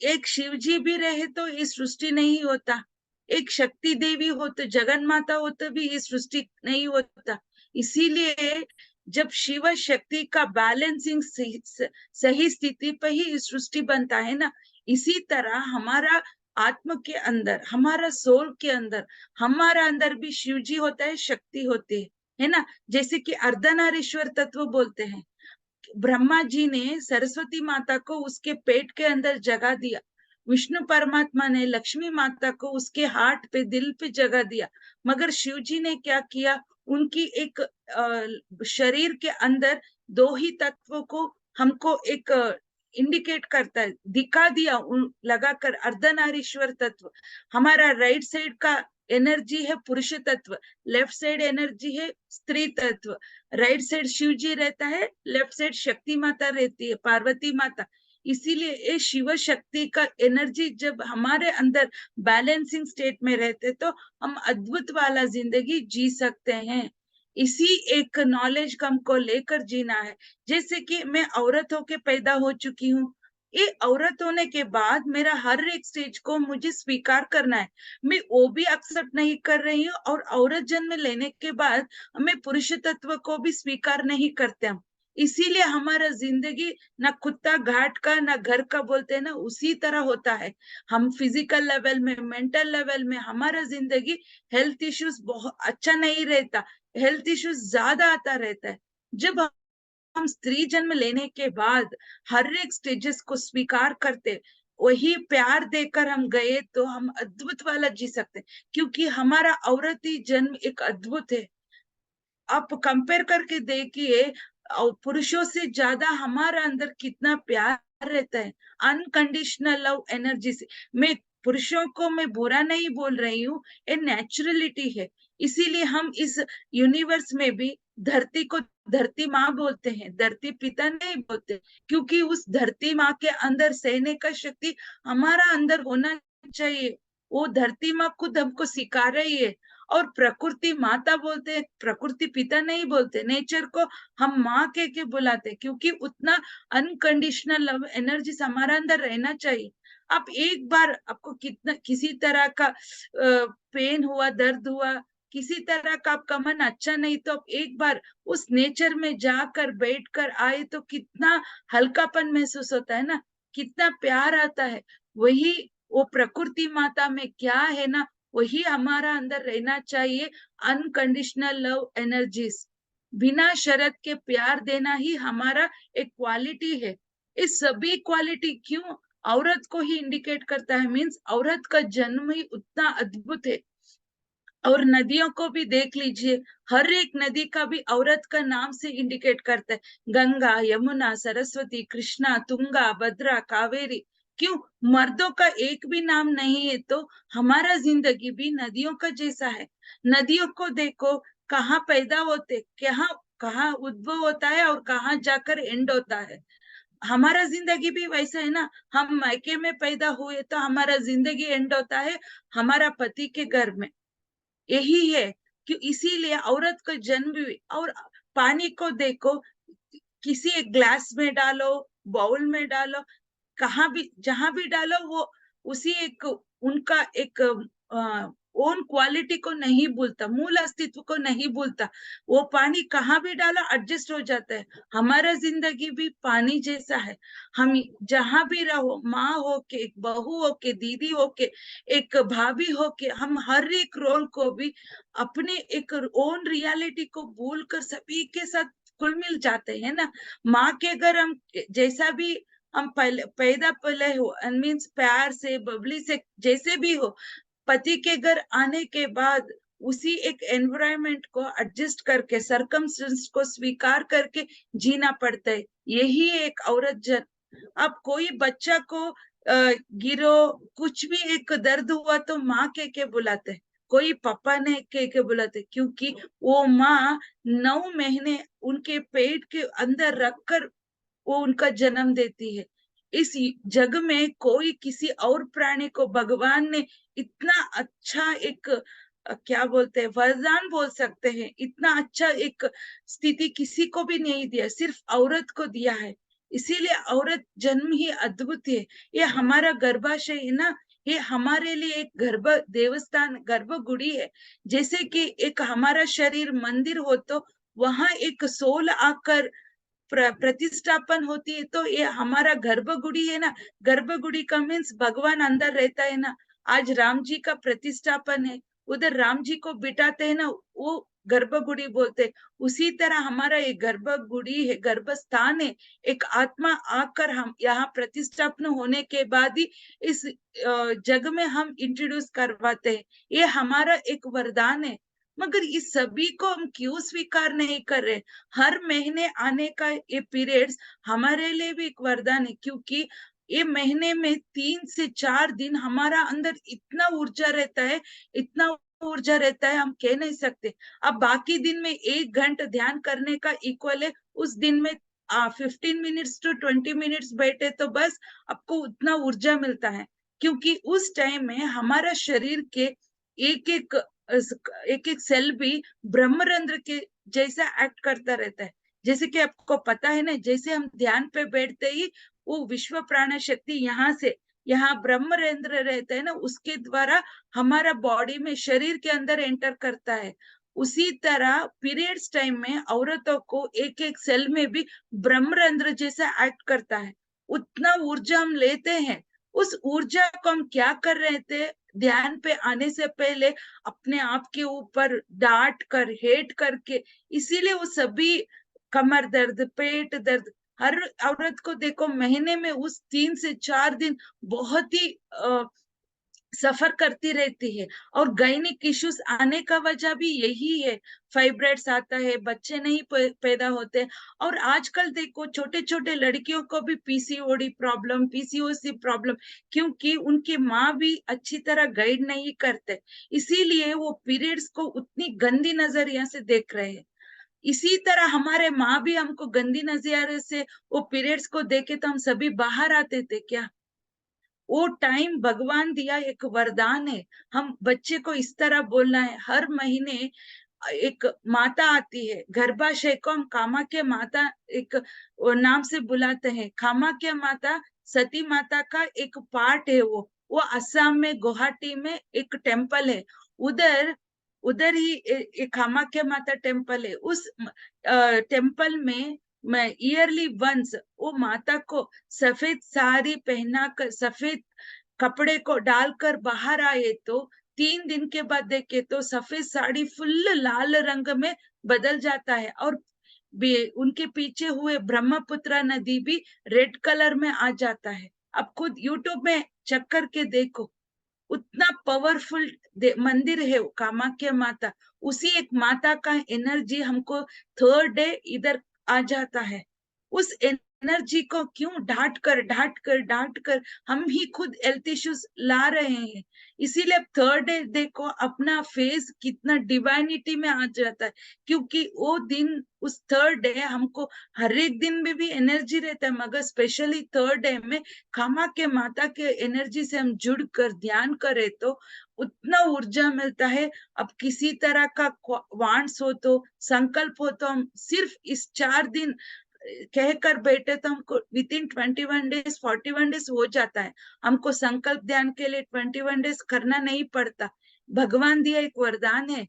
[SPEAKER 2] एक शिव जी भी रहे तो ये सृष्टि नहीं होता, एक शक्ति देवी हो तो जगन माता हो तो भी ये सृष्टि नहीं होता। इसीलिए जब शिव शक्ति का बैलेंसिंग सही स्थिति पे ही सृष्टि बनता है ना। इसी तरह हमारा आत्म के अंदर, हमारा सोल के अंदर, हमारा अंदर भी शिव जी होता है, शक्ति होती है ना। जैसे कि अर्धनारीश्वर तत्व बोलते हैं, ब्रह्मा जी ने सरस्वती माता को उसके पेट के अंदर जगह दिया, विष्णु परमात्मा ने लक्ष्मी माता को उसके हार्ट पे, दिल पे जगह दिया। मगर शिव जी ने क्या किया, उनकी एक शरीर के अंदर दो ही तत्वों को हमको एक इंडिकेट करता है, दिखा दिया लगाकर अर्धनारीश्वर तत्व। हमारा राइट साइड का एनर्जी है पुरुष तत्व, लेफ्ट साइड एनर्जी है स्त्री तत्व। राइट साइड शिव जी रहता है, लेफ्ट साइड शक्ति माता रहती है, पार्वती माता। इसीलिए ये शिव शक्ति का एनर्जी जब हमारे अंदर बैलेंसिंग स्टेट में रहते, तो हम अद्भुत वाला जिंदगी जी सकते हैं। इसी एक नॉलेज का हमको लेकर जीना है। जैसे कि मैं औरत होके पैदा हो चुकी हूँ, ये औरत होने के बाद मेरा हर एक स्टेज को मुझे स्वीकार करना है। मैं वो भी एक्सेप्ट नहीं कर रही हूँ, और औरत जन्म लेने के बाद हमें पुरुष तत्व को भी स्वीकार नहीं करते हम। इसीलिए हमारा जिंदगी ना कुत्ता घाट का ना घर का बोलते हैं ना, उसी तरह होता है। हम फिजिकल लेवल में, मेंटल लेवल में हमारा जिंदगी हेल्थ इश्यूज बहुत अच्छा नहीं रहता, हेल्थ इश्यूज ज्यादा आता रहता है। जब हम स्त्री जन्म लेने के बाद हर एक स्टेजेस को स्वीकार करते, वही प्यार देकर हम गए, तो हम अद्भुत वाला जी सकते, क्योंकि हमारा औरती जन्म एक अद्भुत है। आप कंपेयर करके देखिए, पुरुषों से ज्यादा हमारा अंदर कितना प्यार रहता है, अनकंडीशनल लव एनर्जी से। मैं पुरुषों को मैं बुरा नहीं बोल रही हूँ, ये नेचुरलिटी है। इसीलिए हम इस यूनिवर्स में भी धरती को धरती माँ बोलते हैं, धरती पिता नहीं बोलते, क्योंकि उस धरती माँ के अंदर सहने का शक्ति हमारा अंदर होना चाहिए। वो धरती माँ खुद हमको सिखा रही है। और प्रकृति माता बोलते हैं, प्रकृति पिता नहीं बोलते। नेचर को हम माँ के बुलाते, क्योंकि उतना अनकंडीशनल लव एनर्जी हमारा अंदर रहना चाहिए। आप एक बार आपको कितना किसी तरह का पेन हुआ, दर्द हुआ, किसी तरह का आपका मन अच्छा नहीं, तो आप एक बार उस नेचर में जाकर बैठकर आए तो कितना हल्कापन महसूस होता है ना, कितना प्यार आता है। वही वो प्रकृति माता में क्या है ना, वही हमारा अंदर रहना चाहिए। अनकंडीशनल लव एनर्जीज, बिना शर्त के प्यार देना ही हमारा एक क्वालिटी है। इस सभी क्वालिटी क्यों औरत को ही इंडिकेट करता है, मीन्स औरत का जन्म ही उतना अद्भुत है। और नदियों को भी देख लीजिए, हर एक नदी का भी औरत का नाम से इंडिकेट करता है। गंगा, यमुना, सरस्वती, कृष्णा, तुंगा, भद्रा, कावेरी। क्यों मर्दों का एक भी नाम नहीं है? तो हमारा जिंदगी भी नदियों का जैसा है। नदियों को देखो, कहाँ पैदा होते, कहाँ कहाँ उद्भव होता है और कहाँ जाकर एंड होता है। हमारा जिंदगी भी वैसा है ना, हम मायके में पैदा हुए तो हमारा जिंदगी एंड होता है हमारा पति के घर में। यही है कि इसीलिए औरत का जन्म भी। और पानी को देखो, किसी एक ग्लास में डालो, बाउल में डालो, कहाँ भी जहां भी डालो, वो उसी एक उनका एक ओन क्वालिटी को नहीं भूलता, मूल अस्तित्व को नहीं भूलता। वो पानी कहाँ भी डालो एडजस्ट हो जाता है। हमारा जिंदगी भी पानी जैसा है। हम जहां भी रहो, माँ हो के, एक बहू हो के, दीदी हो के, एक भाभी हो के, हम हर एक रोल को भी अपने एक ओन रियलिटी को भूल कर सभी के साथ खुल मिल जाते हैं ना। माँ के घर हम जैसा भी हम पहले पैदा पले हो, मीन्स प्यार से, बबली से, जैसे भी हो, पति के घर आने के बाद उसी एक एनवायरनमेंट को एडजस्ट करके, सरकमस्टेंस को स्वीकार करके जीना पड़ता है। यही एक औरत जन। अब कोई बच्चा को गिरो, कुछ भी एक दर्द हुआ तो माँ के बुलाते, कोई पापा ने के बुलाते, क्योंकि वो माँ 9 महीने उनके पेट के अंदर रखकर वो उनका जन्म देती है। इस जग में कोई किसी और प्राणी को भगवान ने इतना अच्छा एक क्या बोलते हैं, वरदान बोल सकते हैं, इतना अच्छा एक स्थिति किसी को भी नहीं दिया, सिर्फ औरत को दिया है। इसीलिए औरत जन्म ही अद्भुत है। ये हमारा गर्भाशय है ना, ये हमारे लिए एक गर्भ देवस्थान, गर्भगुड़ी है। जैसे कि एक हमारा शरीर मंदिर हो, तो वहां एक सोल आकर प्रतिष्ठापन होती है, तो ये हमारा गर्भगुड़ी है ना। गर्भगुड़ी का मीन्स भगवान अंदर रहता है ना। आज राम जी का प्रतिष्ठापन है, उधर राम जी को बिठाते हैं ना, वो गर्भगुड़ी बोलते हैं। उसी तरह हमारा ये गर्भगुड़ी है, गर्भस्थान है। एक आत्मा आकर हम यहाँ प्रतिष्ठापन होने के बाद ही इस जग में हम इंट्रोड्यूस करवाते हैं। ये हमारा एक वरदान है। मगर इस सभी को हम क्यों स्वीकार नहीं कर रहे? हर महीने आने का ये पीरियड्स हमारे लिए भी एक वरदान है, क्योंकि ये महीने में 3 से 4 दिन हमारा अंदर इतना ऊर्जा रहता है, इतना ऊर्जा रहता है, हम कह नहीं सकते। अब बाकी दिन में 1 घंटा ध्यान करने का इक्वल है। उस दिन में 15 मिनट्स to 20 मिनट्स बैठे तो बस आपको उतना ऊर्जा मिलता है, क्योंकि उस टाइम में हमारा शरीर के एक एक एक एक सेल भी ब्रह्मरंध्र के जैसा एक्ट करता रहता है। जैसे कि आपको पता है ना, जैसे हम ध्यान पे बैठते ही वो विश्व प्राण शक्ति यहाँ से, यहाँ ब्रह्मरंध्र रहता है ना, उसके द्वारा हमारा बॉडी में, शरीर के अंदर एंटर करता है। उसी तरह पीरियड्स टाइम में औरतों को एक एक सेल में भी ब्रह्मरंध्र जैसा एक्ट करता है। उतना ऊर्जा हम लेते हैं। उस ऊर्जा को हम क्या कर रहे थे? ध्यान पे आने से पहले अपने आप के ऊपर डांट कर, हेट करके, इसीलिए वो सभी कमर दर्द, पेट दर्द, हर औरत को देखो महीने में उस 3 से 4 दिन बहुत ही सफर करती रहती है। और गायनिक इश्यूज आने का वजह भी यही है, फाइब्राइड्स आता है, बच्चे नहीं पैदा होते। और आजकल देखो छोटे छोटे लड़कियों को भी पीसीओडी प्रॉब्लम, पीसीओसी प्रॉब्लम, क्योंकि उनकी माँ भी अच्छी तरह गाइड नहीं करते, इसीलिए वो पीरियड्स को उतनी गंदी नजरिया से देख रहे हैं। इसी तरह हमारे माँ भी हमको गंदी नजरिए से वो पीरियड्स को देखे तो हम सभी बाहर आते थे क्या? वो टाइम भगवान दिया एक वरदान है। हम बच्चे को इस तरह बोलना है, हर महीने एक माता आती है, गर्भाशय को हम कामाख्या माता एक नाम से बुलाते हैं। कामाख्या माता सती माता का एक पार्ट है। वो असम में गुवाहाटी में एक टेम्पल है, उधर उधर ही एक कामाख्या माता टेम्पल है। उस टेम्पल में मैं ईयरली वंस वो माता को सफेद साड़ी पहनाकर, सफेद कपड़े को डालकर बाहर आए तो 3 दिन के बाद देखे तो सफेद साड़ी फुल लाल रंग में बदल जाता है। और उनके पीछे हुए ब्रह्मपुत्र नदी भी रेड कलर में आ जाता है। अब खुद यूट्यूब में चेक करके देखो, उतना पावरफुल मंदिर है कामाख्या माता। उसी एक माता का एनर्जी हमको थर्ड डे इधर आ जाता है। उस एनर्जी को क्यों डांट कर हम ही खुद हेल्थ इश्यूज ला रहे हैं। इसीलिए थर्ड डे देखो अपना फेस कितना डिवाइनिटी में आ जाता है, क्योंकि वो दिन उस थर्ड डे हमको हर एक दिन में भी एनर्जी रहता है, मगर स्पेशली थर्ड डे में कामाख्या माता के एनर्जी से हम जुड़ कर ध्यान करें तो उतना ऊर्जा मिलता है। अब किसी तरह का वांट्स हो तो, संकल्प हो तो, हम सिर्फ इस 4 दिन कहकर बैठे तो हमको विद इन 21 डेज 41 डेज हो जाता है। हमको संकल्प ध्यान के लिए 21 डेज करना नहीं पड़ता। भगवान दिया एक वरदान है,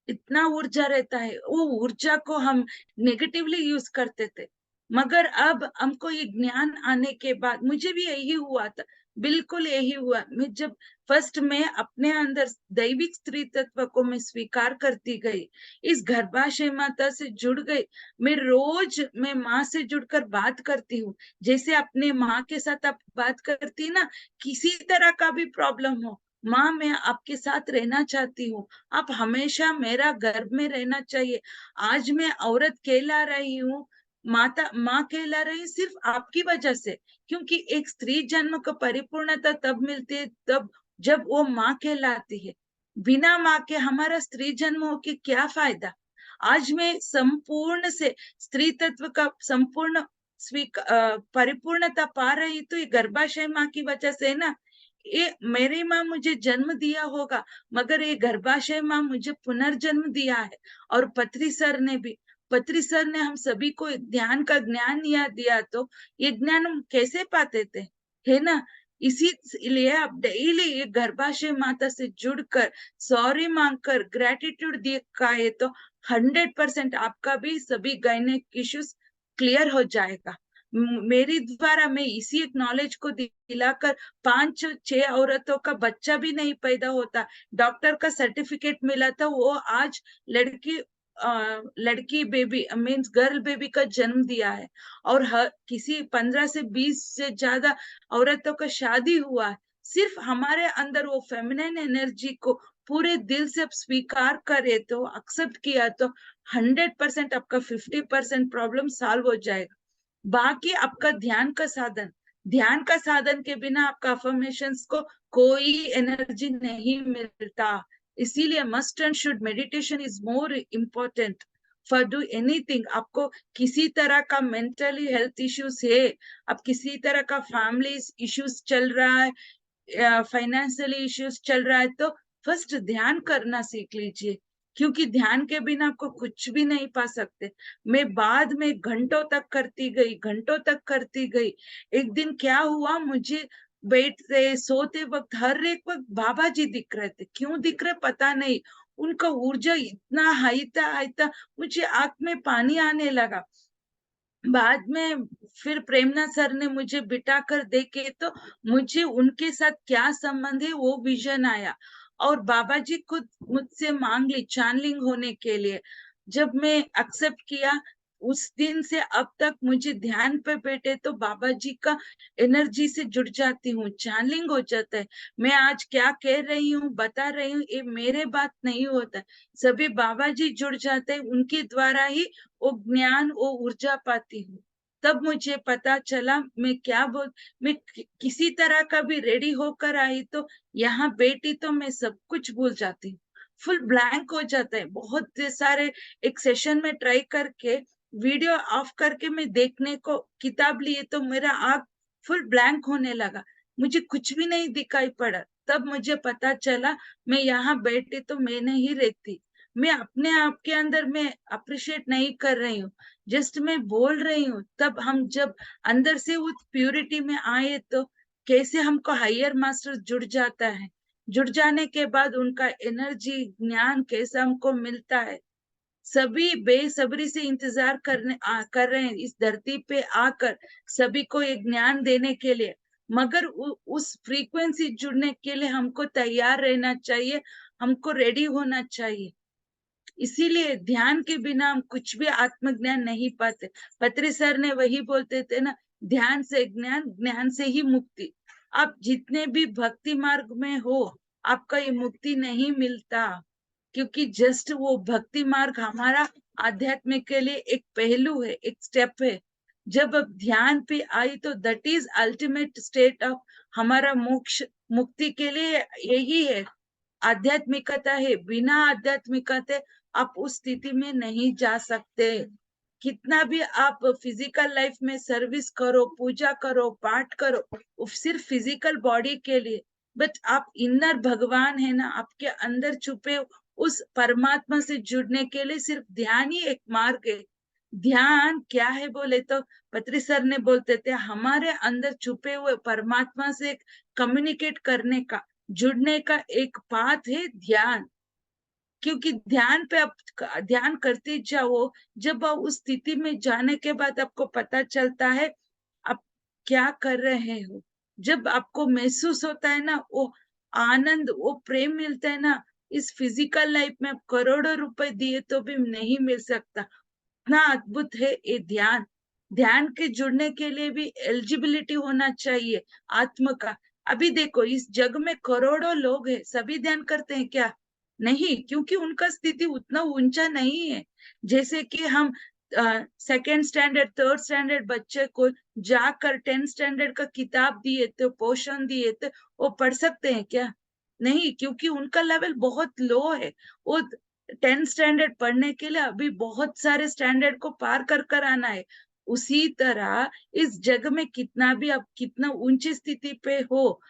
[SPEAKER 2] इतना ऊर्जा रहता है। वो ऊर्जा को हम नेगेटिवली यूज करते थे, मगर अब हमको ये ज्ञान आने के बाद मुझे भी यही हुआ था, बिल्कुल यही हुआ। मैं जब फर्स्ट में अपने अंदर दैविक स्त्री तत्व को मैं स्वीकार करती गई, इस गर्भाशय माता से जुड़ गई। मैं माँ से जुड़कर बात करती हूँ, जैसे अपने माँ के साथ आप बात करती ना, किसी तरह का भी प्रॉब्लम हो, माँ मैं आपके साथ रहना चाहती हूँ, आप हमेशा मेरा गर्भ में रहना चाहिए। आज मैं औरत कहला रही हूँ, माता माँ कहला रही हूँ सिर्फ आपकी वजह से, क्योंकि एक स्त्री जन्म को परिपूर्णता तब मिलती है तब जब वो माँ कहलाती है। बिना माँ के हमारा स्त्री जन्म हो के क्या फायदा? आज मैं संपूर्ण से स्त्री तत्व का संपूर्ण परिपूर्णता पा रही तो ये गर्भाशय माँ की वजह से है ना। ये मेरी माँ मुझे जन्म दिया होगा, मगर ये गर्भाशय माँ मुझे पुनर्जन्म दिया है। और पत्री सर ने हम सभी को ध्यान का ज्ञान दिया तो ये ज्ञान हम कैसे पाते थे, है ना। इसीलिए आप डेली ये गर्भाशय माता से जुड़कर सॉरी मांगकर ग्रेटिट्यूड दिखाए तो 100% आपका भी सभी गायनिक इश्यूज क्लियर हो जाएगा। मेरी द्वारा मैं इसी एक नॉलेज को दिलाकर 5-6 औरतों का बच्चा भी नहीं पैदा होता, डॉक्टर का सर्टिफिकेट मिला था, वो आज लड़की बेबी मीन्स गर्ल बेबी का जन्म दिया है। और किसी 15 से 20 से ज्यादा औरतों का शादी हुआ है। सिर्फ हमारे अंदर वो फेमिनिन एनर्जी को पूरे दिल से स्वीकार करे तो, एक्सेप्ट किया तो 100% आपका 50% प्रॉब्लम सॉल्व हो जाएगा। बाकी आपका ध्यान का साधन के बिना आपका अफर्मेशंस को कोई एनर्जी नहीं मिलता। इसीलिए must and should meditation is more important for do anything. आपको किसी तरह का मेंटली हेल्थ इश्यूज है, अब किसी तरह का फैमिली इश्यूज चल रहा है, फाइनेंशियली इश्यूज चल रहा है, तो फर्स्ट ध्यान करना सीख लीजिए, क्योंकि ध्यान के बिना आपको कुछ भी नहीं पा सकते। मैं बाद में घंटों तक करती गई। एक दिन क्या हुआ, मुझे बैठते सोते वक्त हर एक वक्त बाबा जी दिख रहे थे। क्यों दिख रहे पता नहीं, उनका ऊर्जा इतना हाई था, मुझे आंख में पानी आने लगा। बाद में फिर प्रेमनाथ सर ने मुझे बिठा कर देखे तो मुझे उनके साथ क्या संबंध है वो विजन आया। और बाबा जी खुद मुझसे मांग ली चैनलिंग होने के लिए। जब मैं एक्सेप्ट किया, उस दिन से अब तक मुझे ध्यान पे बैठे तो बाबा जी का एनर्जी से जुड़ जाती हूँ, चैनलिंग हो जाता है। मैं आज क्या कह रही हूँ, बता रही हूँ, ये मेरे बात नहीं होता, सभी बाबा जी जुड़ जाते हैं, उनके द्वारा ही वो ज्ञान, वो ऊर्जा पाती हूँ। तब मुझे पता चला मैं किसी तरह का भी रेडी होकर आई तो यहाँ बैठी तो मैं सब कुछ भूल जाती हूँ, फुल ब्लैंक हो जाता है। बहुत सारे एक सेशन में ट्राई करके वीडियो ऑफ करके मैं देखने को किताब लिए तो मेरा आंख फुल ब्लैंक होने लगा, मुझे कुछ भी नहीं दिखाई पड़ा। तब मुझे पता चला मैं यहाँ बैठी तो मैं नहीं रहती, मैं अपने आप के अंदर मैं अप्रिशिएट नहीं कर रही हूँ, जस्ट मैं बोल रही हूँ। तब हम जब अंदर से उस प्यूरिटी में आए तो कैसे हमको हायर मास्टर जुड़ जाता है, जुड़ जाने के बाद उनका एनर्जी ज्ञान कैसे हमको मिलता है। सभी बेसब्री से इंतजार कर रहे हैं इस धरती पे आकर सभी को एक ज्ञान देने के लिए, मगर उस फ्रीक्वेंसी जुड़ने के लिए हमको तैयार रहना चाहिए, हमको रेडी होना चाहिए। इसीलिए ध्यान के बिना हम कुछ भी आत्मज्ञान नहीं पाते। पत्री सर ने वही बोलते थे ना, ध्यान से ज्ञान, ज्ञान से ही मुक्ति। आप जितने भी भक्ति मार्ग में हो, आपका ये मुक्ति नहीं मिलता, क्योंकि जस्ट वो भक्ति मार्ग हमारा आध्यात्म के लिए एक पहलू है, एक स्टेप है। जब अब ध्यान पे आई तो that is ultimate state of हमारा मोक्ष, मुक्ति के लिए यही है, आध्यात्मिकता है। बिना आध्यात्मिकता आप उस स्थिति में नहीं जा सकते। कितना भी आप फिजिकल लाइफ में सर्विस करो, पूजा करो, पाठ करो, सिर्फ फिजिकल बॉडी के लिए, बट आप इनर भगवान है ना, आपके अंदर छुपे उस परमात्मा से जुड़ने के लिए सिर्फ ध्यान ही एक मार्ग है। ध्यान क्या है बोले तो पत्री सर ने बोलते थे, हमारे अंदर छुपे हुए परमात्मा से कम्युनिकेट करने का, जुड़ने का एक पाथ है ध्यान। क्योंकि ध्यान पे आप ध्यान करते जाओ, जब आप उस स्थिति में जाने के बाद आपको पता चलता है आप क्या कर रहे हो। जब आपको महसूस होता है ना वो आनंद, वो प्रेम मिलता है ना, इस फिजिकल लाइफ में करोड़ों रुपए दिए तो भी नहीं मिल सकता। इतना अद्भुत है ये ध्यान। ध्यान के जुड़ने के लिए भी एलिजिबिलिटी होना चाहिए आत्म का। अभी देखो इस जग में करोड़ों लोग हैं, सभी ध्यान करते हैं क्या? नहीं, क्योंकि उनका स्थिति उतना ऊंचा नहीं है। जैसे कि हम सेकेंड स्टैंडर्ड, थर्ड स्टैंडर्ड बच्चे को जाकर 10th स्टैंडर्ड का किताब दिए तो, पोर्शन दिए तो वो पढ़ सकते हैं क्या? नहीं, क्योंकि उनका लेवल बहुत लो है। वो 10th स्टैंडर्ड पढ़ने के लिए अभी बहुत सारे स्टैंडर्ड को पार कर आना है। उसी तरह इस जग में कितना भी आप कितना ऊंची स्थिति पे हो,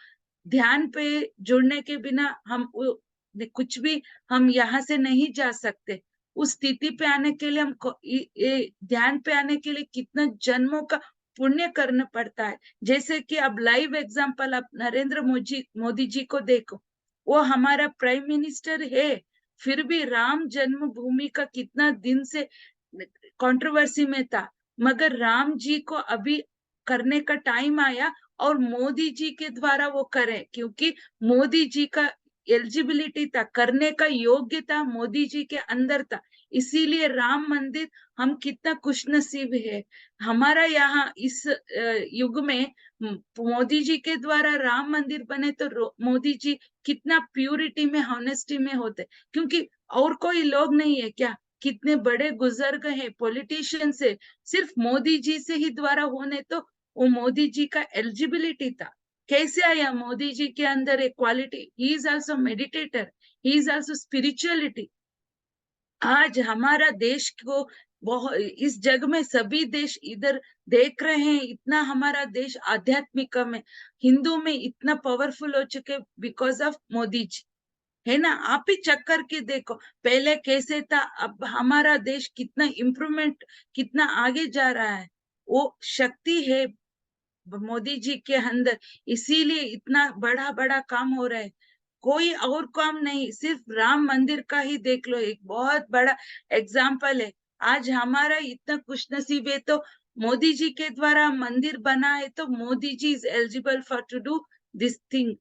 [SPEAKER 2] ध्यान पे जुड़ने के बिना हम कुछ भी, हम यहाँ से नहीं जा सकते। उस स्थिति पे आने के लिए हमको ध्यान पे आने के लिए कितना जन्मों का पुण्य करना पड़ता है। जैसे कि अब लाइव एग्जांपल आप नरेंद्र मोदी जी को देखो, वो हमारा प्राइम मिनिस्टर है, फिर भी राम जन्मभूमि का कितना दिन से कंट्रोवर्सी में था, मगर राम जी को अभी करने का टाइम आया और मोदी जी के द्वारा वो करें, क्योंकि मोदी जी का एलिजिबिलिटी था, करने का योग्यता मोदी जी के अंदर था। इसीलिए राम मंदिर, हम कितना खुशनसीब है, हमारा यहाँ इस युग में मोदी जी के द्वारा राम मंदिर बने तो मोदी जी कितना प्यूरिटी में, ऑनेस्टी में होते, क्योंकि और कोई लोग नहीं है क्या? कितने बड़े बुजुर्ग हैं, पॉलिटिशियन से, सिर्फ मोदी जी से ही द्वारा होने तो वो मोदी जी का एलिजिबिलिटी था। कैसे आया मोदी जी के अंदर एक quality? He is also meditator, he is also spirituality. आज हमारा देश को बहुत, इस जग में सभी देश इधर देख रहे हैं, इतना हमारा देश आध्यात्मिक में, हिंदू में इतना पावरफुल हो चुके बिकॉज ऑफ मोदी जी, है ना? आप ही चेक करके देखो पहले कैसे था, अब हमारा देश कितना इम्प्रूवमेंट, कितना आगे जा रहा है। वो शक्ति है मोदी जी के अंदर, इसीलिए इतना बड़ा बड़ा काम हो रहा है। कोई और काम नहीं, सिर्फ राम मंदिर का ही देख लो, एक बहुत बड़ा एग्जाम्पल है। आज हमारा इतना खुशनसीब है तो मोदी जी के द्वारा मंदिर बना है तो Modi ji is eligible for to do this thing.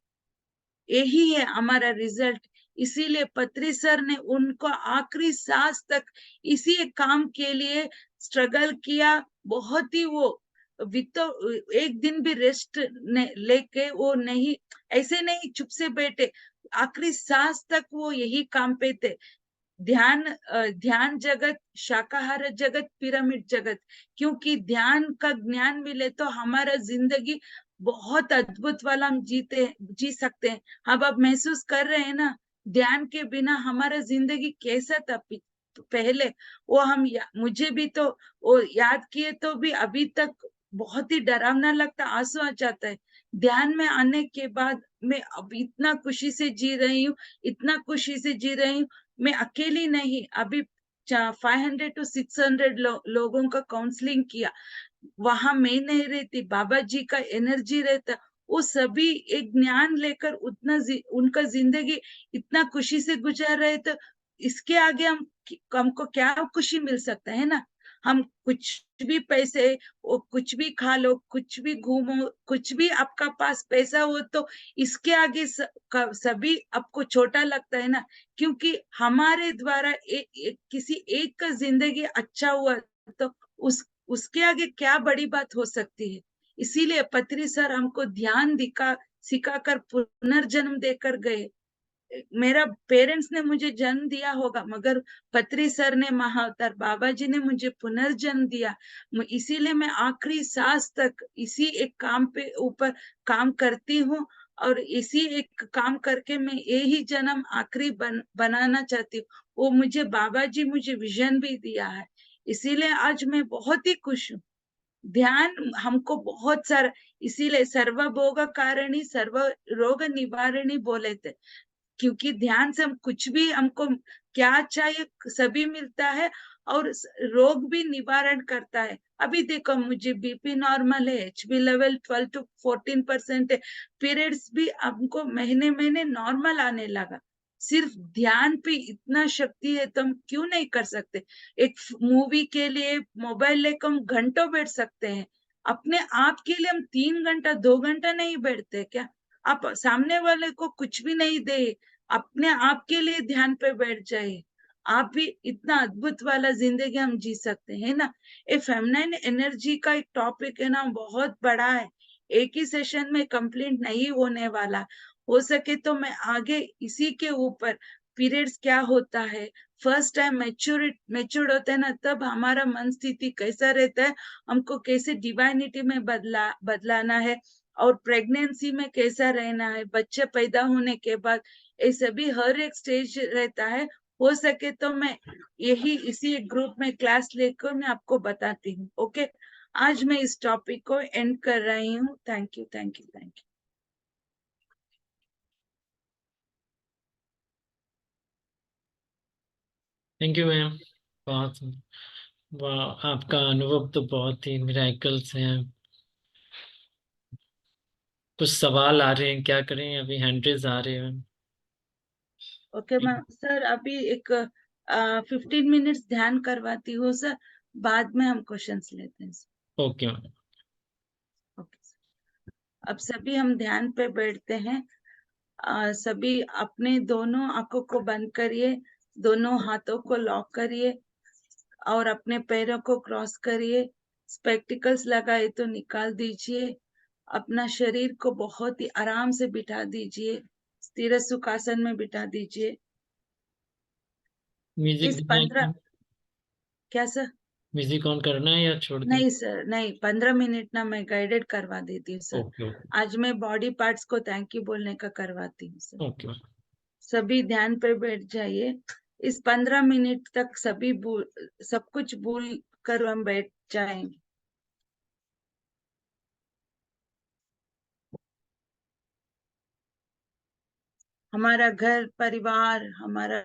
[SPEAKER 2] यही है हमारा रिजल्ट, इसीलिए पत्री सर ने उनको आखिरी सांस तक इसी एक काम के लिए स्ट्रगल किया। बहुत ही वो एक दिन भी रेस्ट लेके वो नहीं, ऐसे नहीं चुप से बैठे, आखिरी सांस तक वो यही काम पे थे। ध्यान जगत, शाकाहार जगत, पिरामिड जगत, क्योंकि ध्यान का ज्ञान मिले तो हमारा जिंदगी बहुत अद्भुत वाला हम जी सकते हैं। अब आप महसूस कर रहे हैं ना, ध्यान के बिना हमारा जिंदगी कैसा था पहले, वो मुझे भी तो वो याद किए तो भी अभी तक बहुत ही डरावना लगता, आंसू आ जाता है। ध्यान में आने के बाद मैं अब इतना खुशी से जी रही हूँ, इतना खुशी से जी रही हूँ। मैं अकेली नहीं, अभी 500 to 600 लोगों का काउंसलिंग किया। वहां मैं नहीं रहती, बाबा जी का एनर्जी रहता, वो सभी एक ज्ञान लेकर उनका जिंदगी इतना खुशी से गुजार रहे, तो इसके आगे हमको क्या खुशी मिल सकता है ना। हम कुछ भी पैसे, वो कुछ भी खा लो, कुछ भी घूमो, कुछ भी आपका पास पैसा हो, तो इसके आगे सभी आपको छोटा लगता है ना, क्योंकि हमारे द्वारा किसी एक का जिंदगी अच्छा हुआ, तो उसके आगे क्या बड़ी बात हो सकती है। इसीलिए पत्री सर हमको ध्यान सिखाकर पुनर्जन्म देकर गए। मेरा पेरेंट्स ने मुझे जन्म दिया होगा, मगर पत्री सर ने, महाअवतार बाबा जी ने मुझे पुनर्जन्म दिया। इसीलिए मैं आखिरी सांस तक इसी एक काम पे ऊपर काम करती हूँ, और इसी एक काम करके मैं यही जन्म आखिरी बनाना चाहती हूँ। वो बाबा जी मुझे विजन भी दिया है, इसीलिए आज मैं बहुत ही खुश हूँ। ध्यान हमको बहुत सारा, इसीलिए सर्वभोग कारणी सर्व रोग निवारणी बोले थे, क्योंकि ध्यान से हम कुछ भी, हमको क्या चाहिए सभी मिलता है, और रोग भी निवारण करता है। अभी देखो, मुझे बीपी नॉर्मल है, एचबी लेवल 12 to 14% है, पीरियड्स भी हमको महीने महीने नॉर्मल आने लगा। सिर्फ ध्यान पे इतना शक्ति है, तो हम क्यों नहीं कर सकते। एक मूवी के लिए मोबाइल लेकर हम घंटों बैठ सकते हैं, अपने आप के लिए हम 3 घंटा 2 घंटा नहीं बैठते क्या। आप सामने वाले को कुछ भी नहीं दे, अपने आप के लिए ध्यान पे बैठ जाए, आप भी इतना अद्भुत वाला जिंदगी हम जी सकते हैं ना। ये फेमिनाइन एनर्जी का एक टॉपिक है ना, बहुत बड़ा है, एक ही सेशन में कंप्लीट नहीं होने वाला। हो सके तो मैं आगे इसी के ऊपर, पीरियड्स क्या होता है, फर्स्ट टाइम मैच्योर्ड होता है ना, तब हमारा मन स्थिति कैसा रहता है, हमको कैसे डिवाइनिटी में बदलाना है, और प्रेगनेंसी में कैसा रहना है, बच्चे पैदा होने के बाद, ये सभी हर एक स्टेज रहता है। हो सके तो मैं इसी ग्रुप में क्लास लेकर मैं आपको बताती हूँ। ओके, आज मैं इस टॉपिक को एंड कर रही हूँ। Thank you, thank you, thank you.
[SPEAKER 3] Thank you ma'am. बहुत वाह, आपका अनुभव तो बहुत ही मिरेकल्स हैं। कुछ सवाल आ रहे हैं, क्या करें, अभी हैंड्रेज आ रहे हैं।
[SPEAKER 2] ओके मैम, सर अभी एक 15 मिनट्स ध्यान करवाती हूँ सर, बाद में हम क्वेश्चंस लेते हैं sir.
[SPEAKER 3] Okay ma'am.
[SPEAKER 2] Okay sir, अब सभी हम ध्यान पे बैठते हैं। सभी अपने दोनों आंखों को बंद करिए, दोनों हाथों को लॉक करिए, और अपने पैरों को क्रॉस करिए। स्पेक्टिकल्स लगाए तो निकाल दीजिए। अपना शरीर को बहुत ही आराम से बिठा दीजिए, स्थिर सुखासन में बिठा दीजिए।
[SPEAKER 3] म्यूजिक
[SPEAKER 2] इस
[SPEAKER 3] दिखाएं
[SPEAKER 2] 15,
[SPEAKER 3] क्या?
[SPEAKER 2] क्या सर?
[SPEAKER 3] म्यूजिक ऑन करना है या छोड़ दें?
[SPEAKER 2] नहीं सर, नहीं, 15 मिनट ना मैं गाइडेड करवा देती हूँ सर।
[SPEAKER 3] ओके ओके
[SPEAKER 2] आज मैं बॉडी पार्ट्स को थैंक यू बोलने का करवाती हूँ सर।
[SPEAKER 3] Okay ma'am.
[SPEAKER 2] सभी ध्यान पे बैठ जाइए। इस 15 मिनट तक सब कुछ भूल कर हम बैठ जाएंगे। हमारा घर परिवार, हमारा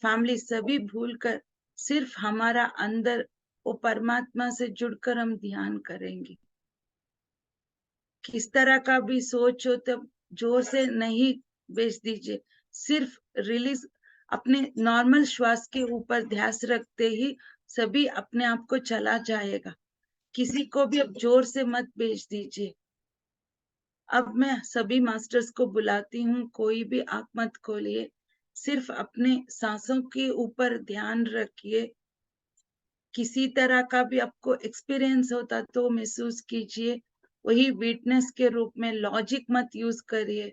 [SPEAKER 2] फैमिली सभी भूल कर सिर्फ हमारा अंदर वो परमात्मा से जुड़कर हम ध्यान करेंगे। किस तरह का भी सोच हो तो जोर से नहीं बेच दीजिए, सिर्फ रिलीज, अपने नॉर्मल श्वास के ऊपर ध्यान रखते ही सभी अपने आप को चला जाएगा। किसी को भी अब जोर से मत बेच दीजिए। अब मैं सभी मास्टर्स को बुलाती हूँ, कोई भी आंख मत खोलिए, सिर्फ अपने सांसों के ऊपर ध्यान रखिए। किसी तरह का भी आपको एक्सपीरियंस होता तो महसूस कीजिए, वही विटनेस के रूप में, लॉजिक मत यूज करिए।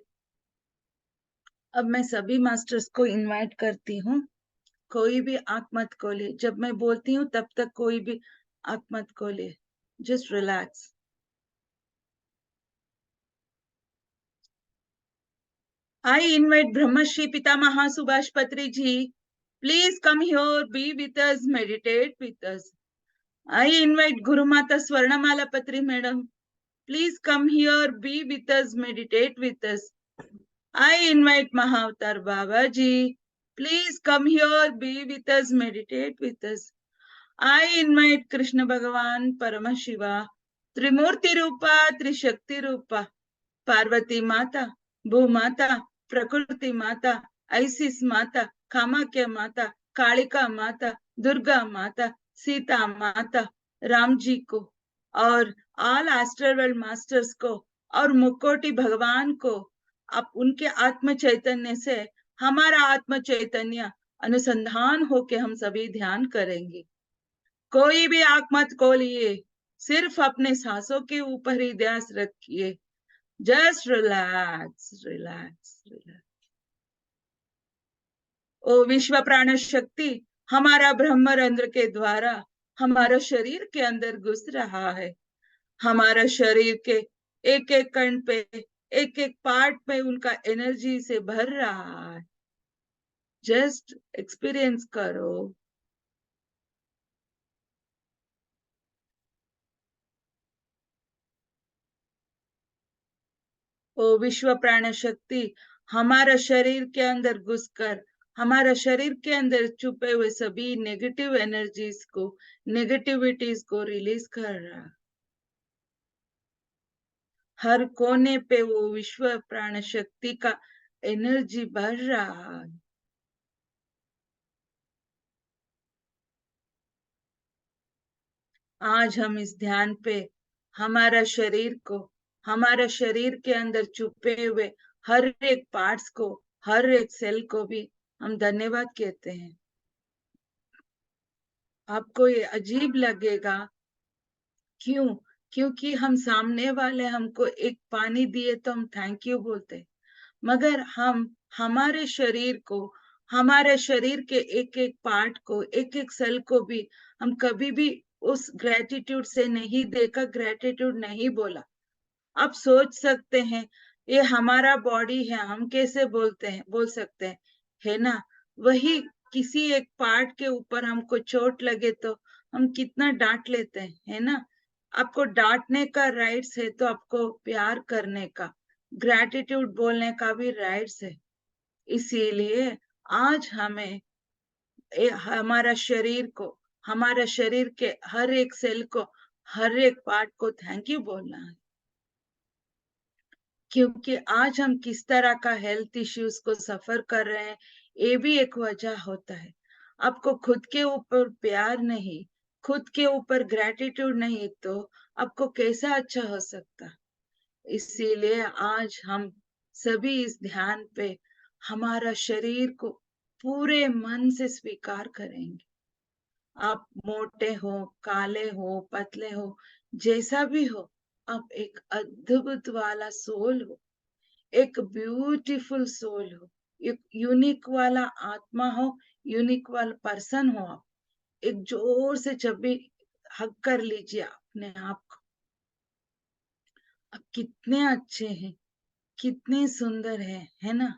[SPEAKER 2] अब मैं सभी मास्टर्स को इनवाइट करती हूँ, कोई भी आंख मत खोले, जब मैं बोलती हूँ तब तक कोई भी आंख मत खोले, just relax. I invite Brahmashri Pitamaha Subhash Patri ji. Please come here, be with us, meditate with us. I invite Guru Mata Swarnamala Patri Madam. Please come here, be with us, meditate with us. I invite Mahavatar Baba ji. Please come here, be with us, meditate with us. I invite Krishna Bhagavan Paramashiva, Trimurti Rupa, Trishakti Rupa, Parvati Mata, Bhumata, Prakriti Mata, Isis Mata, Kamakya Mata, Kalika Mata, Durga Mata, Sita Mata, Ram ji को और all astral world masters को और मुक्कोटी भगवान को, आप उनके आत्म चैतन्य से हमारा आत्म चैतन्य अनुसंधान होके हम सभी ध्यान करेंगे। कोई भी आंख मत खोलिए, सिर्फ अपने सांसों के ऊपर ही ध्यान रखिए। Just relax relax relax. ओ विश्व प्राण शक्ति हमारा ब्रह्मरंध्र के द्वारा हमारा शरीर के अंदर घुस रहा है। हमारा शरीर के एक एक कण पे, एक एक पार्ट में उनका एनर्जी से भर रहा है। जस्ट एक्सपीरियंस करो। ओ विश्व प्राण शक्ति हमारा शरीर के अंदर घुसकर हमारा शरीर के अंदर छुपे हुए सभी नेगेटिव एनर्जीज को, नेगेटिविटीज को रिलीज कर रहा। हर कोने पे वो विश्व प्राण शक्ति का एनर्जी बढ़ रहा है। आज हम इस ध्यान पे हमारा शरीर को, हमारा शरीर के अंदर छुपे हुए हर एक पार्ट्स को, हर एक सेल को भी हम धन्यवाद कहते हैं। आपको ये अजीब लगेगा, क्यों? क्योंकि हम सामने वाले हमको एक पानी दिए तो हम थैंक यू बोलते, मगर हम हमारे शरीर को, हमारे शरीर के एक एक पार्ट को, एक एक सेल को भी हम कभी भी उस ग्रेटिट्यूड से नहीं देखा, ग्रेटिट्यूड नहीं बोला। आप सोच सकते हैं ये हमारा बॉडी है, हम कैसे बोलते हैं, बोल सकते हैं, है ना? वही किसी एक पार्ट के ऊपर हमको चोट लगे तो हम कितना डांट लेते हैं, है ना? आपको डांटने का राइट्स है तो आपको प्यार करने का, ग्रेटिट्यूड बोलने का भी राइट्स है। इसीलिए आज हमें हमारा शरीर को, हमारा शरीर के हर एक सेल को, हर एक पार्ट को थैंक यू बोलना है। क्योंकि आज हम किस तरह का हेल्थ इश्यूज को सफर कर रहे हैं, ये भी एक वजह होता है। आपको खुद के ऊपर प्यार नहीं, खुद के ऊपर ग्रेटिट्यूड नहीं, तो आपको कैसा अच्छा हो सकता? इसीलिए आज हम सभी इस ध्यान पे हमारा शरीर को पूरे मन से स्वीकार करेंगे। आप मोटे हो, काले हो, पतले हो, जैसा भी हो, आप एक अद्भुत वाला सोल हो, एक ब्यूटीफुल सोल हो, एक यूनिक वाला आत्मा हो, यूनिक वाला पर्सन हो। आप एक जोर से जब भी हक कर लीजिए अपने आप को। आप कितने अच्छे हैं, कितने सुंदर है ना?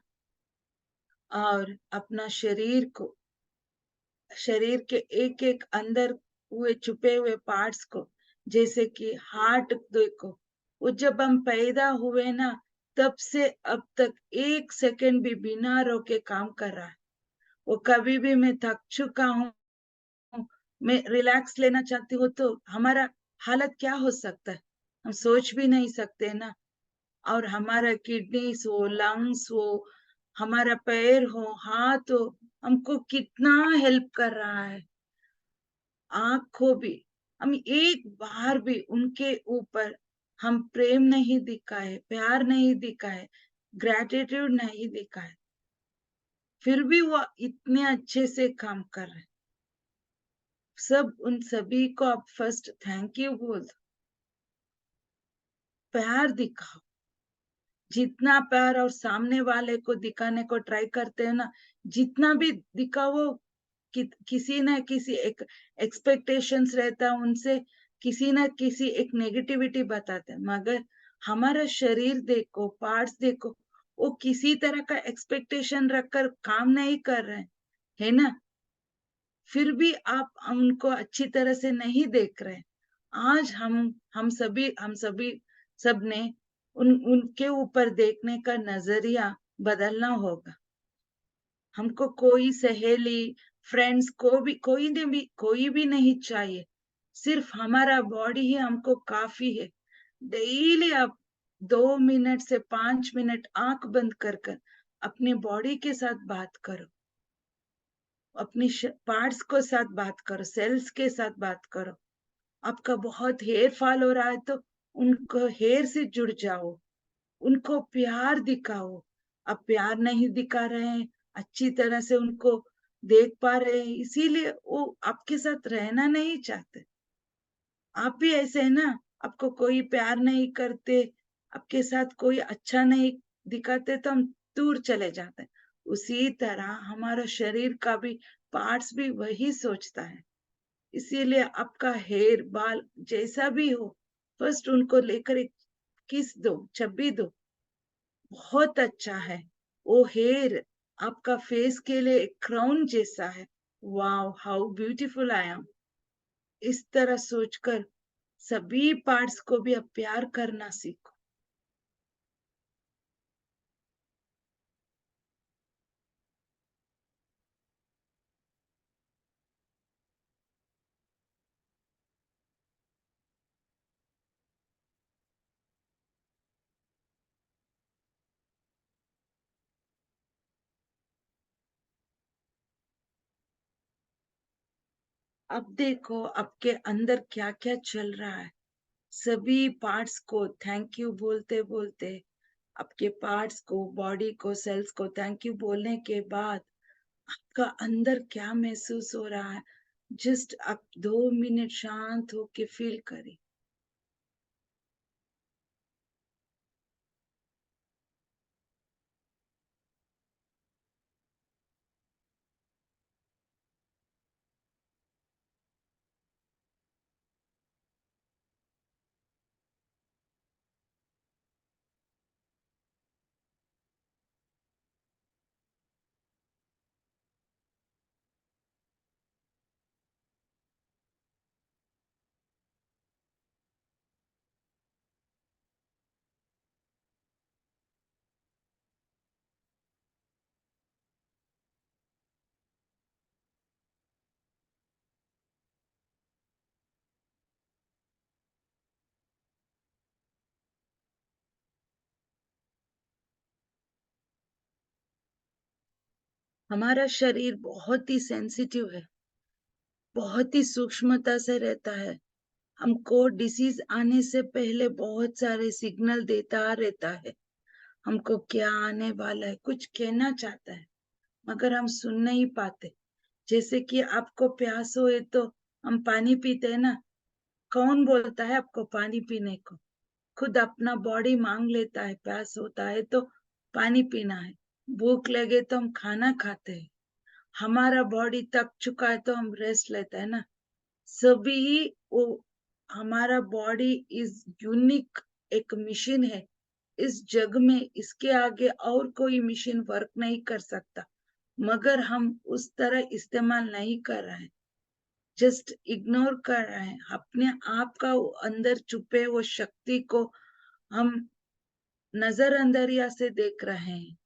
[SPEAKER 2] और अपना शरीर को, शरीर के एक एक अंदर हुए छुपे हुए पार्ट्स को, जैसे कि हार्ट देखो, वो जब हम पैदा हुए ना, तब से अब तक एक सेकंड भी बिना रोके काम कर रहा है। वो कभी भी मैं थक चुका हूँ, मैं रिलैक्स लेना चाहती हूँ, तो हमारा हालत क्या हो सकता है, हम सोच भी नहीं सकते ना। और हमारा किडनीज हो, लंग्स हो, हमारा पैर हो, हाथ हो, हमको कितना हेल्प कर रहा है। आंखों भी, हम एक बार भी उनके ऊपर हम प्रेम नहीं दिखाए, प्यार नहीं दिखाए, ग्रेटिट्यूड नहीं दिखाए। फिर भी वो इतने अच्छे से काम कर रहे हैं। उन सभी को आप फर्स्ट थैंक यू बोल दो, प्यार दिखाओ। जितना प्यार और सामने वाले को दिखाने को ट्राई करते हैं ना, जितना भी दिखाओ किसी ना किसी एक एक्सपेक्टेशंस रहता है उनसे, किसी ना किसी एक नेगेटिविटी बताते हैं। मगर हमारा शरीर देखो, पार्ट्स देखो, वो किसी तरह का एक्सपेक्टेशन रखकर काम नहीं कर रहे हैं, है ना? फिर भी आप उनको अच्छी तरह से नहीं देख रहे। आज हम सभी सबने उनके ऊपर देखने का नजरिया बदलना होगा। हमको कोई सहेली, फ्रेंड्स कोई भी नहीं चाहिए। सिर्फ हमारा बॉडी ही हमको काफी है। डेली आप 2 मिनट से 5 मिनट आंख बंद कर अपने बॉडी के साथ बात करो, अपनी पार्ट्स को साथ बात करो, सेल्स के साथ बात करो। आपका बहुत हेयर फॉल हो रहा है तो उनको हेयर से जुड़ जाओ, उनको प्यार दिखाओ। आप प्यार नहीं दिखा रहे हैं, अच्छी तरह से उनको देख पा रहे हैं, इसीलिए वो आपके साथ रहना नहीं चाहते। आप भी ऐसे है ना, आपको कोई प्यार नहीं करते, आपके साथ कोई अच्छा नहीं दिखाते तो हम दूर चले जाते हैं। उसी तरह हमारा शरीर का भी पार्ट्स भी वही सोचता है। इसीलिए आपका हेयर बाल जैसा भी हो, फर्स्ट उनको लेकर एक किस दो, छब्बी दो। बहुत अच्छा है वो हेयर, आपका फेस के लिए एक क्राउन जैसा है। Wow, how beautiful I am. इस तरह सोचकर सभी पार्ट्स को भी अब प्यार करना सीखो। अब देखो आपके अंदर क्या क्या चल रहा है। सभी पार्ट्स को थैंक यू बोलते बोलते, आपके पार्ट्स को, बॉडी को, सेल्स को थैंक यू बोलने के बाद आपका अंदर क्या महसूस हो रहा है, जस्ट आप 2 मिनट शांत होके फील करें। हमारा शरीर बहुत ही सेंसिटिव है, बहुत ही सूक्ष्मता से रहता है। हमको डिसीज आने से पहले बहुत सारे सिग्नल देता रहता है, हमको क्या आने वाला है, कुछ कहना चाहता है, मगर हम सुन नहीं पाते। जैसे कि आपको प्यास हो तो हम पानी पीते हैं ना, कौन बोलता है आपको पानी पीने को? खुद अपना बॉडी मांग लेता है, प्यास होता है तो पानी पीना है, भूख लगे तो हम खाना खाते हैं, हमारा बॉडी थक चुका है तो हम रेस्ट लेते हैं ना। सभी वो हमारा बॉडी इज यूनिक, एक मशीन है इस जग में, इसके आगे और कोई मशीन वर्क नहीं कर सकता। मगर हम उस तरह इस्तेमाल नहीं कर रहे हैं, जस्ट इग्नोर कर रहे हैं अपने आप का। वो अंदर छुपे वो शक्ति को हम नजरअंदरिया से देख रहे हैं।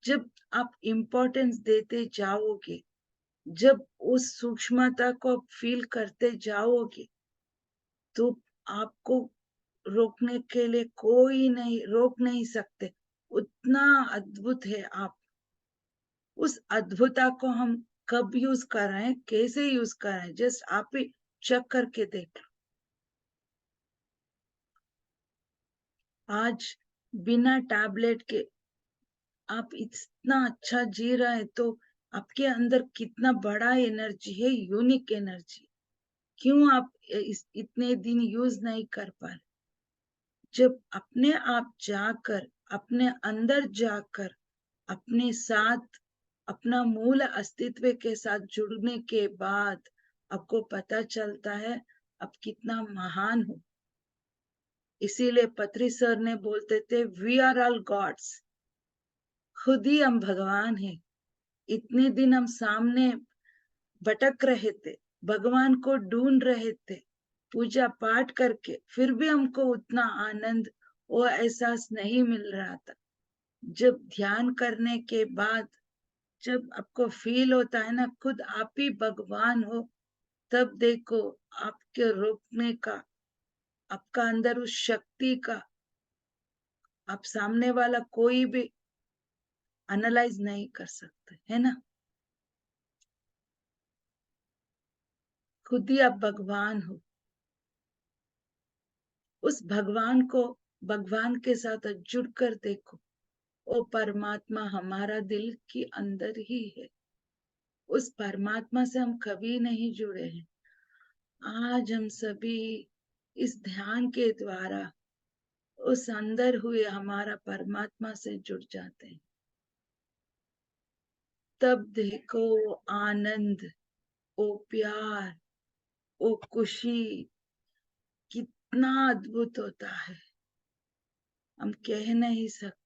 [SPEAKER 2] जब आप इम्पोर्टेंस देते जाओगे, जब उस सूक्ष्मता को फील करते जाओगे, तो आपको रोकने के लिए कोई नहीं रोक नहीं सकते। उतना अद्भुत है आप। उस अद्भुतता को हम कब यूज कर रहे हैं, कैसे यूज कर रहे हैं, जस्ट आप ही चेक करके देख लो। आज बिना टैबलेट के आप इतना अच्छा जी रहे हैं तो आपके अंदर कितना बड़ा एनर्जी है, यूनिक एनर्जी। क्यों आप इतने दिन यूज नहीं कर पा रहे? जब अपने आप जाकर, अपने अंदर जाकर, अपने साथ, अपना मूल अस्तित्व के साथ जुड़ने के बाद आपको पता चलता है आप कितना महान हो। इसीलिए पत्री सर ने बोलते थे, वी आर ऑल गॉड्स, खुद ही हम भगवान हैं। इतने दिन हम सामने भटक रहे थे, भगवान को ढूंढ रहे थे, पूजा पाठ करके, फिर भी हमको उतना आनंद, वो एहसास नहीं मिल रहा था। जब ध्यान करने के बाद, जब आपको फील होता है ना खुद आप ही भगवान हो, तब देखो आपके रोकने का, आपका अंदर उस शक्ति का, आप सामने वाला कोई भी एनालाइज नहीं कर सकते, है ना। खुद ही आप भगवान हो। उस भगवान को, भगवान के साथ जुड़ कर देखो, वो परमात्मा हमारा दिल के अंदर ही है। उस परमात्मा से हम कभी नहीं जुड़े हैं। आज हम सभी इस ध्यान के द्वारा उस अंदर हुए हमारा परमात्मा से जुड़ जाते हैं। तब देखो वो आनंद, वो प्यार, वो खुशी कितना अद्भुत होता है, हम कह नहीं सकते।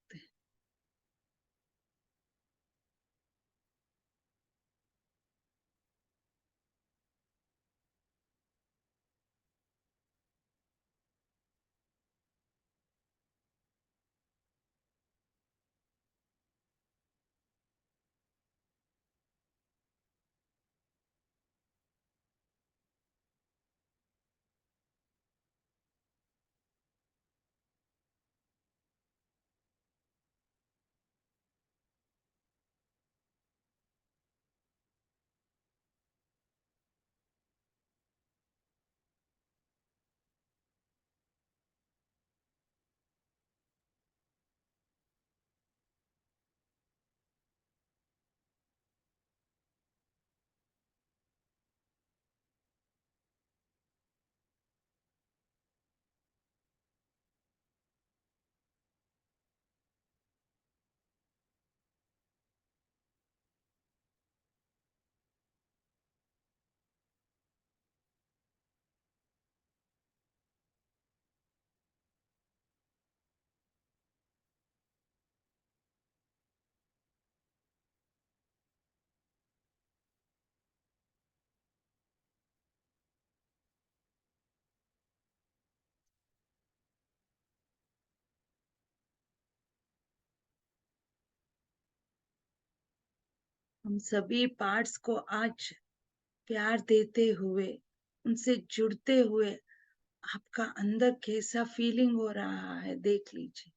[SPEAKER 2] हम सभी पार्ट्स को आज प्यार देते हुए, उनसे जुड़ते हुए, आपका अंदर कैसा फीलिंग हो रहा है देख लीजिए।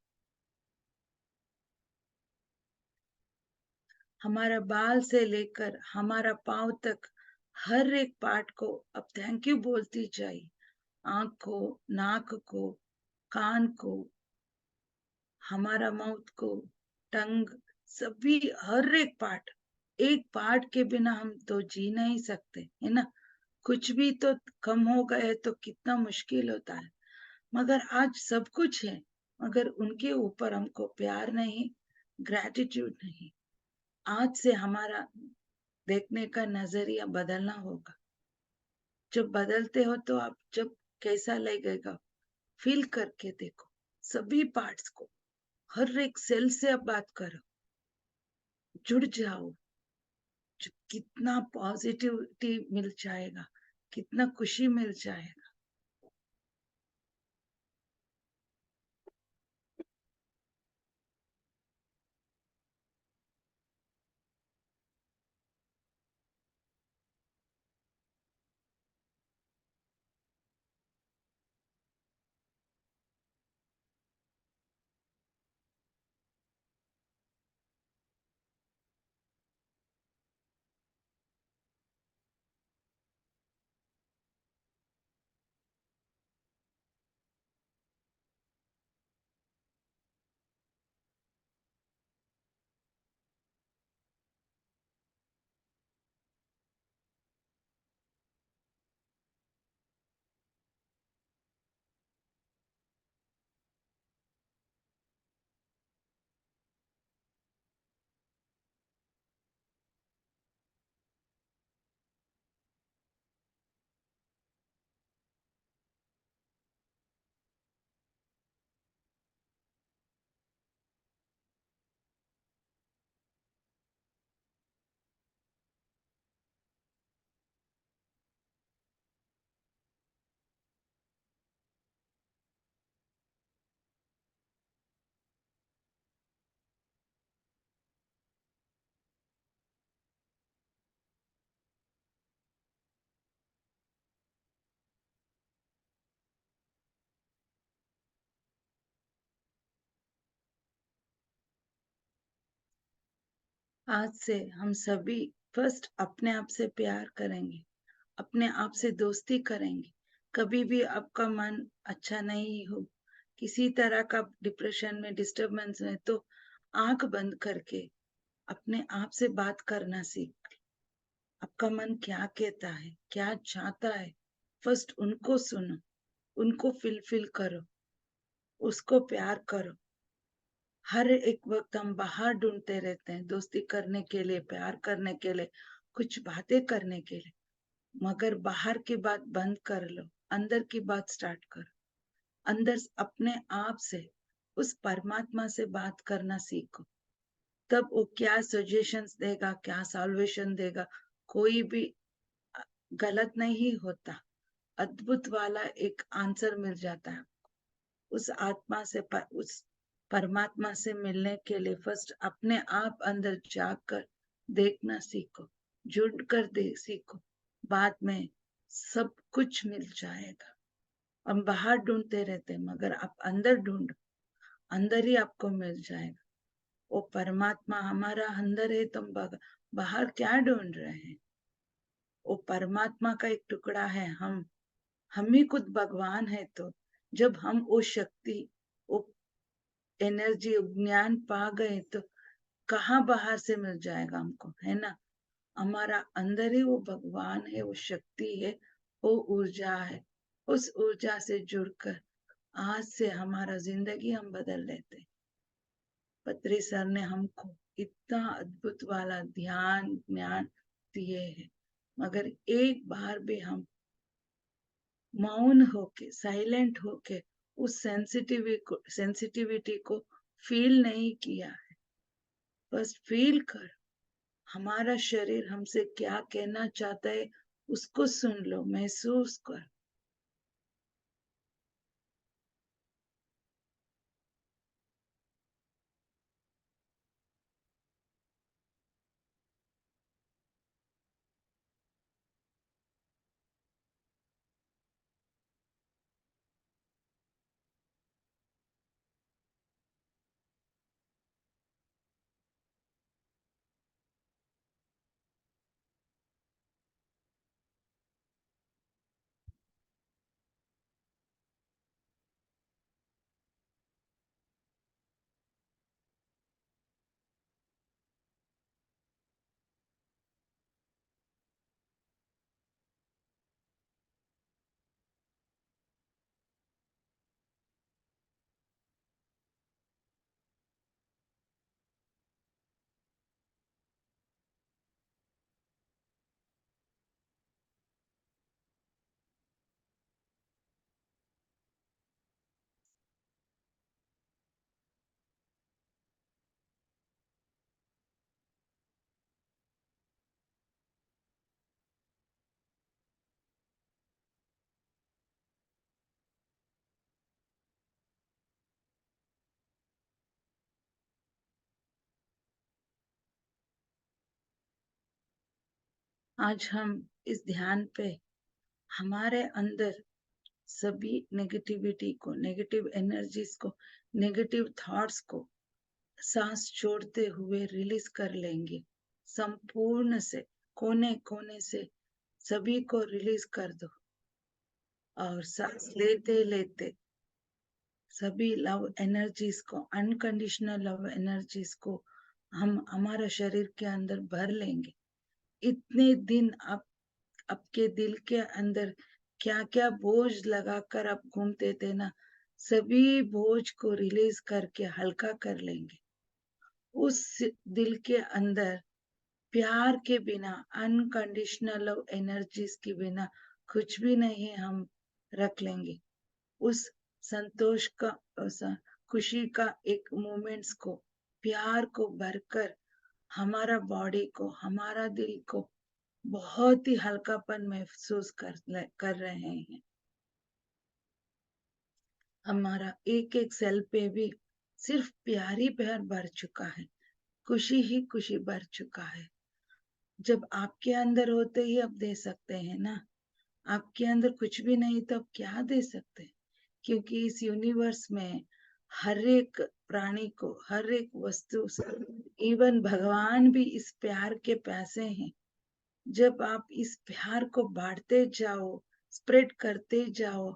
[SPEAKER 2] हमारा बाल से लेकर हमारा पांव तक हर एक पार्ट को अब थैंक यू बोलती जाइए। आंख को, नाक को, कान को, हमारा माउथ को, टंग, सभी हर एक पार्ट के बिना हम तो जी नहीं सकते, है ना। कुछ भी तो कम हो गए तो कितना मुश्किल होता है। मगर आज सब कुछ है, मगर उनके ऊपर हमको प्यार नहीं, ग्रेटिट्यूड नहीं। आज से हमारा देखने का नजरिया बदलना होगा। जब बदलते हो तो आप जब कैसा लगेगा फील करके देखो। सभी पार्ट्स को, हर एक सेल से आप बात करो, जुड़ जाओ। कितना पॉजिटिविटी मिल जाएगा, कितना खुशी मिल जाएगा। आज से हम सभी फर्स्ट अपने आप से प्यार करेंगे, अपने आप से दोस्ती करेंगे। कभी भी आपका मन अच्छा नहीं हो, किसी तरह का डिप्रेशन में डिस्टरबेंस है, तो आंख बंद करके अपने आप से बात करना सीख। आपका मन क्या कहता है, क्या चाहता है, फर्स्ट उनको सुनो, उनको फिल करो, उसको प्यार करो। हर एक वक्त हम बाहर ढूंढते रहते हैं दोस्ती करने के लिए, प्यार करने के लिए, कुछ बातें करने के लिए, मगर बाहर की बात बंद कर लो, अंदर की बात स्टार्ट करो। अंदर अपने आप से, उस परमात्मा से बात करना सीखो। तब वो क्या सजेशंस देगा, क्या सॉल्यूशन देगा, कोई भी गलत नहीं होता। अद्भुत वाला एक आंसर मिल जाता है। उस आत्मा से उस परमात्मा से मिलने के लिए फर्स्ट अपने आप अंदर जाकर देखना सीखो, जुड़ कर दे सीखो। बाद में सब कुछ मिल जाएगा। हम बाहर ढूंढते रहते हैं, मगर आप अंदर ढूंढो, अंदर ही आपको मिल जाएगा। वो परमात्मा हमारा अंदर है, तुम बाहर क्या ढूंढ रहे हैं? वो परमात्मा का एक टुकड़ा है। हम ही खुद भगवान है। तो जब हम वो शक्ति, वो एनर्जी, ज्ञान पा गए, तो कहाँ बाहर से मिल जाएगा हमको, है ना? हमारा अंदर ही वो भगवान है, वो शक्ति है, वो ऊर्जा है। उस ऊर्जा से जुड़कर आज से हमारा जिंदगी हम बदल लेते हैं। पत्री सर ने हमको इतना अद्भुत वाला ध्यान ज्ञान दिए हैं, मगर एक बार भी हम मौन होके, साइलेंट होके उस सेंसिटिविटी को फील नहीं किया है। बस फील कर, हमारा शरीर हमसे क्या कहना चाहता है, उसको सुन लो, महसूस कर। आज हम इस ध्यान पे हमारे अंदर सभी नेगेटिविटी को, नेगेटिव एनर्जीज को, नेगेटिव थॉट्स को सांस छोड़ते हुए रिलीज कर लेंगे। संपूर्ण से, कोने कोने से सभी को रिलीज कर दो। और सांस लेते लेते सभी लव एनर्जीज को, अनकंडीशनल लव एनर्जीज को हम हमारा शरीर के अंदर भर लेंगे। इतने दिन आप आपके दिल के अंदर क्या क्या बोझ लगाकर आप घूमते थे ना, सभी बोझ को रिलीज करके हल्का कर लेंगे। उस दिल के अंदर प्यार के बिना, अनकंडीशनल लव एनर्जीज के बिना कुछ भी नहीं हम रख लेंगे। उस संतोष का, खुशी का एक मोमेंट्स को, प्यार को भरकर हमारा बॉडी को, हमारा दिल को बहुत ही हल्कापन महसूस कर रहे हैं। हमारा एक एक सेल पे भी सिर्फ प्यार ही प्यार भर चुका है, खुशी ही खुशी भर चुका है। जब आपके अंदर होते ही आप दे सकते हैं ना। आपके अंदर कुछ भी नहीं तो आप क्या दे सकते हैं? क्योंकि इस यूनिवर्स में हर एक प्राणी को, हर एक वस्तु से, इवन भगवान भी इस प्यार के प्यासे हैं। जब आप इस प्यार को बांटते जाओ, स्प्रेड करते जाओ,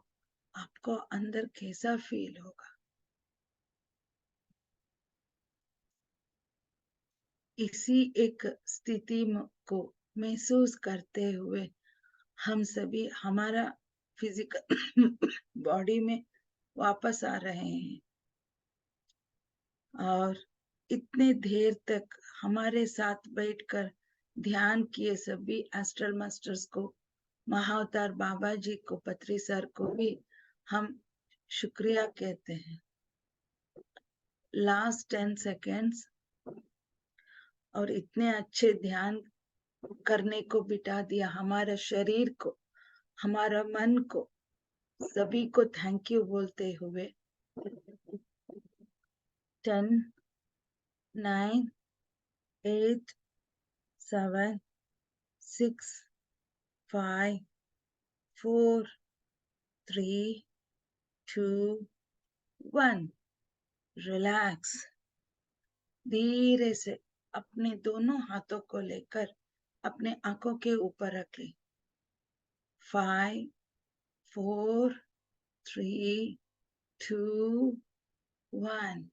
[SPEAKER 2] आपको अंदर कैसा फील होगा। इसी एक स्थिति को महसूस करते हुए हम सभी हमारा फिजिकल बॉडी में वापस आ रहे हैं, और इतने देर तक हमारे साथ बैठकर ध्यान किए सभी एस्ट्रल मास्टर्स को, महाअवतार बाबा जी को, पत्री सर को भी हम शुक्रिया कहते हैं। लास्ट 10 सेकेंड्स, और इतने अच्छे ध्यान करने को बिठा दिया, हमारा शरीर को, हमारा मन को, सभी को थैंक यू बोलते हुए 10, 9, 8, 7, 6, 5, 4, 3, 2, 1 रिलैक्स। धीरे से अपने दोनों हाथों को लेकर अपने आंखों के ऊपर रख ले। 5, 4, 3, 2, 1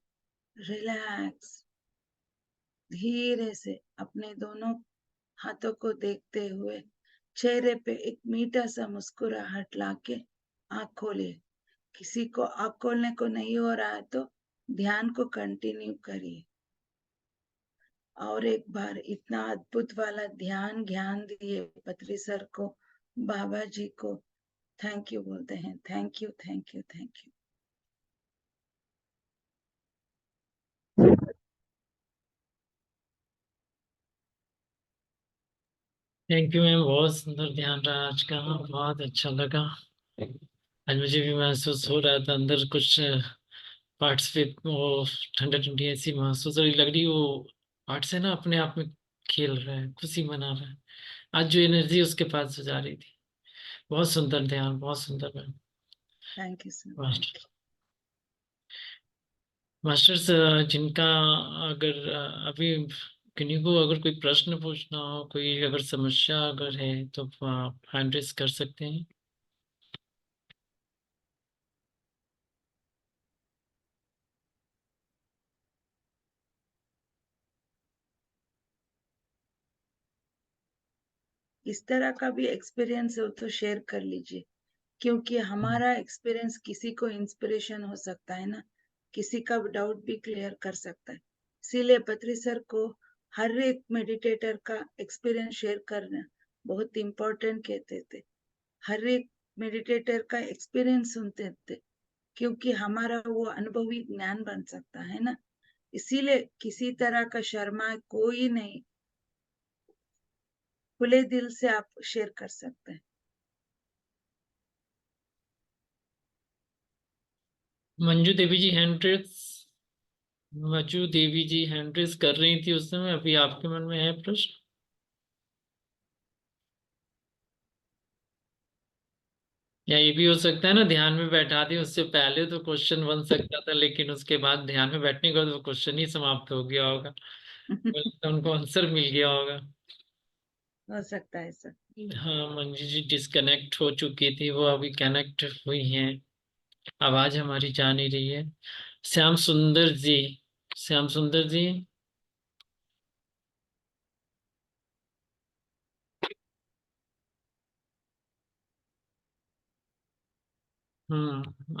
[SPEAKER 2] रिलैक्स। धीरे से अपने दोनों हाथों को देखते हुए चेहरे पे एक मीठा सा मुस्कुराहट लाके आंख खोलिए। किसी को आंख खोलने को नहीं हो रहा है तो ध्यान को कंटिन्यू करिए। और एक बार इतना अद्भुत वाला ध्यान ज्ञान दिए पत्री सर को, बाबा जी को थैंक यू बोलते हैं। Thank you, thank you, thank you.
[SPEAKER 3] Thank you ma'am, बहुत सुंदर ध्यान रहा आज का, बहुत अच्छा लगा। आज मुझे भी महसूस हो रहा था अंदर कुछ पार्ट्स पे वो ठंडा ठंडी ऐसी महसूस हो रही, लग रही वो पार्ट्स है ना अपने आप में खेल रहा है, खुशी मना रहा है। आज जो एनर्जी उसके पास जा रही थी, बहुत सुंदर ध्यान, बहुत सुंदर ma'am.
[SPEAKER 2] Thank you sir.
[SPEAKER 3] Master masters जिनका अगर अभी किन्हीं को अगर कोई प्रश्न पूछना हो, कोई अगर समस्या अगर है तो आप हैंड रेस कर सकते हैं।
[SPEAKER 2] इस तरह का भी एक्सपीरियंस हो तो शेयर कर लीजिए, क्योंकि हमारा एक्सपीरियंस किसी को इंस्पिरेशन हो सकता है ना, किसी का डाउट भी क्लियर कर सकता है। इसीलिए पत्री सर को हर एक मेडिटेटर का एक्सपीरियंस शेयर करना बहुत इम्पोर्टेंट कहते थे। हर एक मेडिटेटर का एक्सपीरियंस सुनते थे, क्योंकि हमारा वो अनुभवी ज्ञान बन सकता है ना। इसीलिए किसी तरह का शर्मा कोई नहीं, खुले दिल से आप शेयर कर सकते हैं।
[SPEAKER 3] मंजू देवी जी हैंड रेस, मंजू देवी जी हैंड रेस कर रही थी उस समय, अभी आपके मन में है प्रश्न? या ये भी हो सकता है ना, ध्यान में बैठा दी उससे पहले तो क्वेश्चन बन सकता था, लेकिन उसके बाद ध्यान में बैठने के बाद वो क्वेश्चन ही समाप्त हो गया होगा, तो उनको आंसर मिल गया होगा।
[SPEAKER 2] हो सकता है सर।
[SPEAKER 3] हाँ, मंजू जी डिस्कनेक्ट हो चुकी थी, वो अभी कनेक्ट हुई हैं। आवाज हमारी जा नहीं रही है। श्याम सुंदर जी, श्याम सुंदर जी,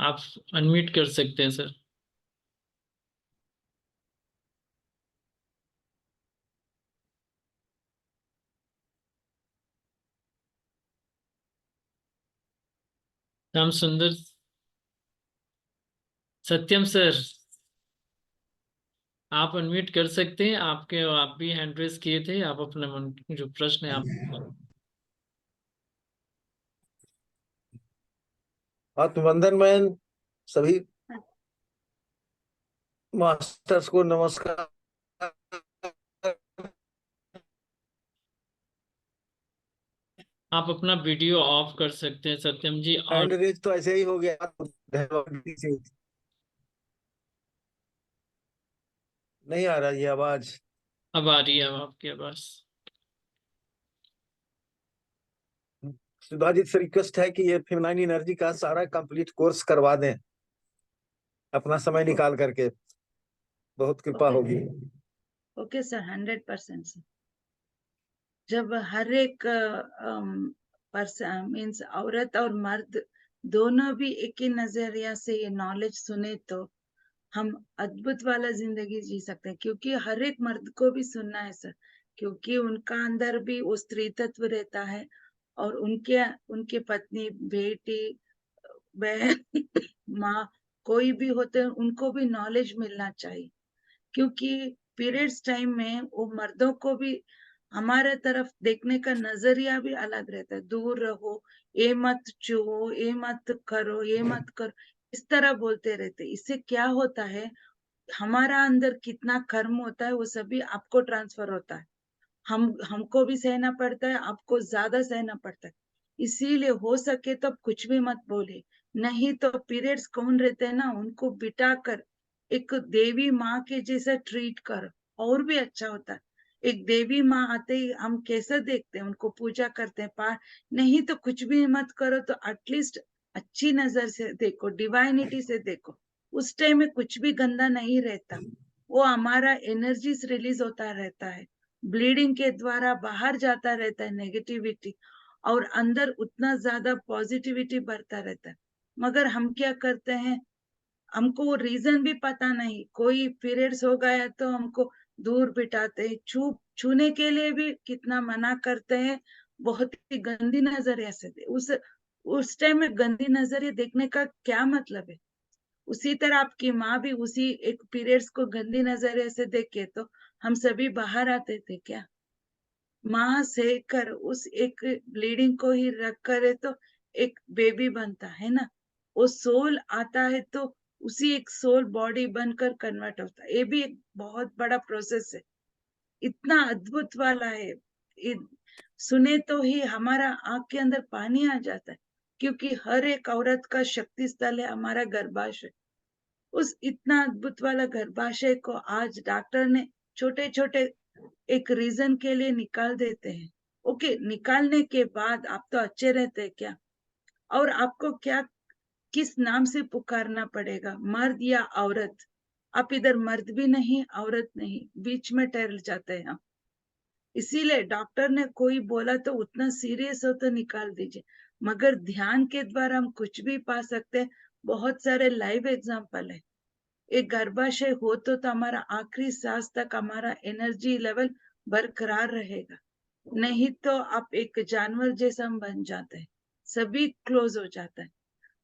[SPEAKER 3] आप अनम्यूट कर सकते हैं सर। श्याम सुंदर, सत्यम सर, आप अनम्यूट कर सकते हैं, आप भी हैंड रेस किए थे, आप अपना मन जो प्रश्न है आप।
[SPEAKER 4] हाँ, तो वंदन मैन, सभी मास्टर्स को नमस्कार।
[SPEAKER 3] आप अपना वीडियो ऑफ कर सकते हैं सत्यम जी। और
[SPEAKER 4] हैंड रेज तो ऐसे ही हो गया। नहीं आ रहा ये आवाज।
[SPEAKER 3] अब आ रही है अब आपकी आवाज।
[SPEAKER 4] सुधा जी से रिक्वेस्ट है कि ये फेमिनाइन एनर्जी का सारा कंप्लीट कोर्स करवा दें, अपना समय निकाल करके, बहुत कृपा
[SPEAKER 2] ओके
[SPEAKER 4] होगी।
[SPEAKER 2] Okay sir, 100% sir. जब हर एक पर्सन मीन्स औरत और मर्द दोनों भी एक ही नजरिया से ये नॉलेज सुने तो हम अद्भुत वाला जिंदगी जी सकते हैं। क्योंकि हर एक मर्द को भी सुनना है सर, क्योंकि उनका अंदर भी वो स्त्री तत्व रहता है, और उनके उनके पत्नी, बेटी, बहन, माँ, कोई भी होते हैं, उनको भी नॉलेज मिलना चाहिए। क्योंकि पीरियड्स टाइम में वो मर्दों को भी हमारे तरफ देखने का नजरिया भी अलग रहता है। दूर रहो, ये मत छुओ, ये मत करो, ये मत करो, इस तरह बोलते रहते। इससे क्या होता है, हमारा अंदर कितना कर्म होता है वो सभी आपको ट्रांसफर होता है। हमको भी सहना पड़ता है, आपको ज्यादा सहना पड़ता है। इसीलिए हो सके तो कुछ भी मत बोले। नहीं तो पीरियड्स कौन रहते हैं ना, उनको बिठा कर एक देवी माँ के जैसा ट्रीट कर, और भी अच्छा होता है। एक देवी माँ आते ही हम कैसे देखते हैं, उनको पूजा करते हैं, पाठ। नहीं तो कुछ भी मत करो तो एटलीस्ट अच्छी नजर से देखो, डिवाइनिटी से देखो। उस टाइम में कुछ भी गंदा नहीं रहता, वो हमारा एनर्जीज रिलीज होता रहता है, ब्लीडिंग के द्वारा बाहर जाता रहता है नेगेटिविटी, और अंदर उतना ज्यादा पॉजिटिविटी बढ़ता रहता है। मगर हम क्या करते हैं, हमको वो रीजन भी पता नहीं, कोई पीरियड्स हो गया तो हमको दूर बिठाते हैं, छूने के लिए भी कितना मना करते हैं। बहुत ही गंदी नजरिए से उस टाइम में गंदी नजरिए देखने का क्या मतलब है। उसी तरह आपकी माँ भी उसी एक पीरियड्स को गंदी नजरिए से देखे तो हम सभी बाहर आते थे क्या। माँ से कर उस एक ब्लीडिंग को ही रख करे तो एक बेबी बनता है ना, वो सोल आता है तो उसी एक सोल बॉडी बनकर कन्वर्ट होता है। ये भी एक बहुत बड़ा प्रोसेस है, इतना अद्भुत वाला है। सुने तो ही हमारा आंख के अंदर पानी आ जाता है, क्योंकि हर एक औरत का शक्ति स्थल है हमारा गर्भाशय। उस इतना अद्भुत वाला गर्भाशय को आज डॉक्टर ने छोटे छोटे एक रीजन के लिए निकाल देते हैं। ओके, निकालने के बाद आप तो अच्छे रहते हैं क्या, और आपको क्या किस नाम से पुकारना पड़ेगा, मर्द या औरत? आप इधर मर्द भी नहीं, औरत नहीं, बीच में ठहर जाते हैं हम। इसीलिए डॉक्टर ने कोई बोला तो उतना सीरियस हो तो निकाल दीजिए। मगर ध्यान के द्वारा हम कुछ भी पा सकते हैं। बहुत सारे लाइव एग्जाम्पल है। एक गर्भाशय हो तो हमारा आखिरी सांस तक हमारा एनर्जी लेवल बरकरार रहेगा। नहीं तो आप एक जानवर जैसा हम बन जाते हैं, सभी क्लोज हो जाता है।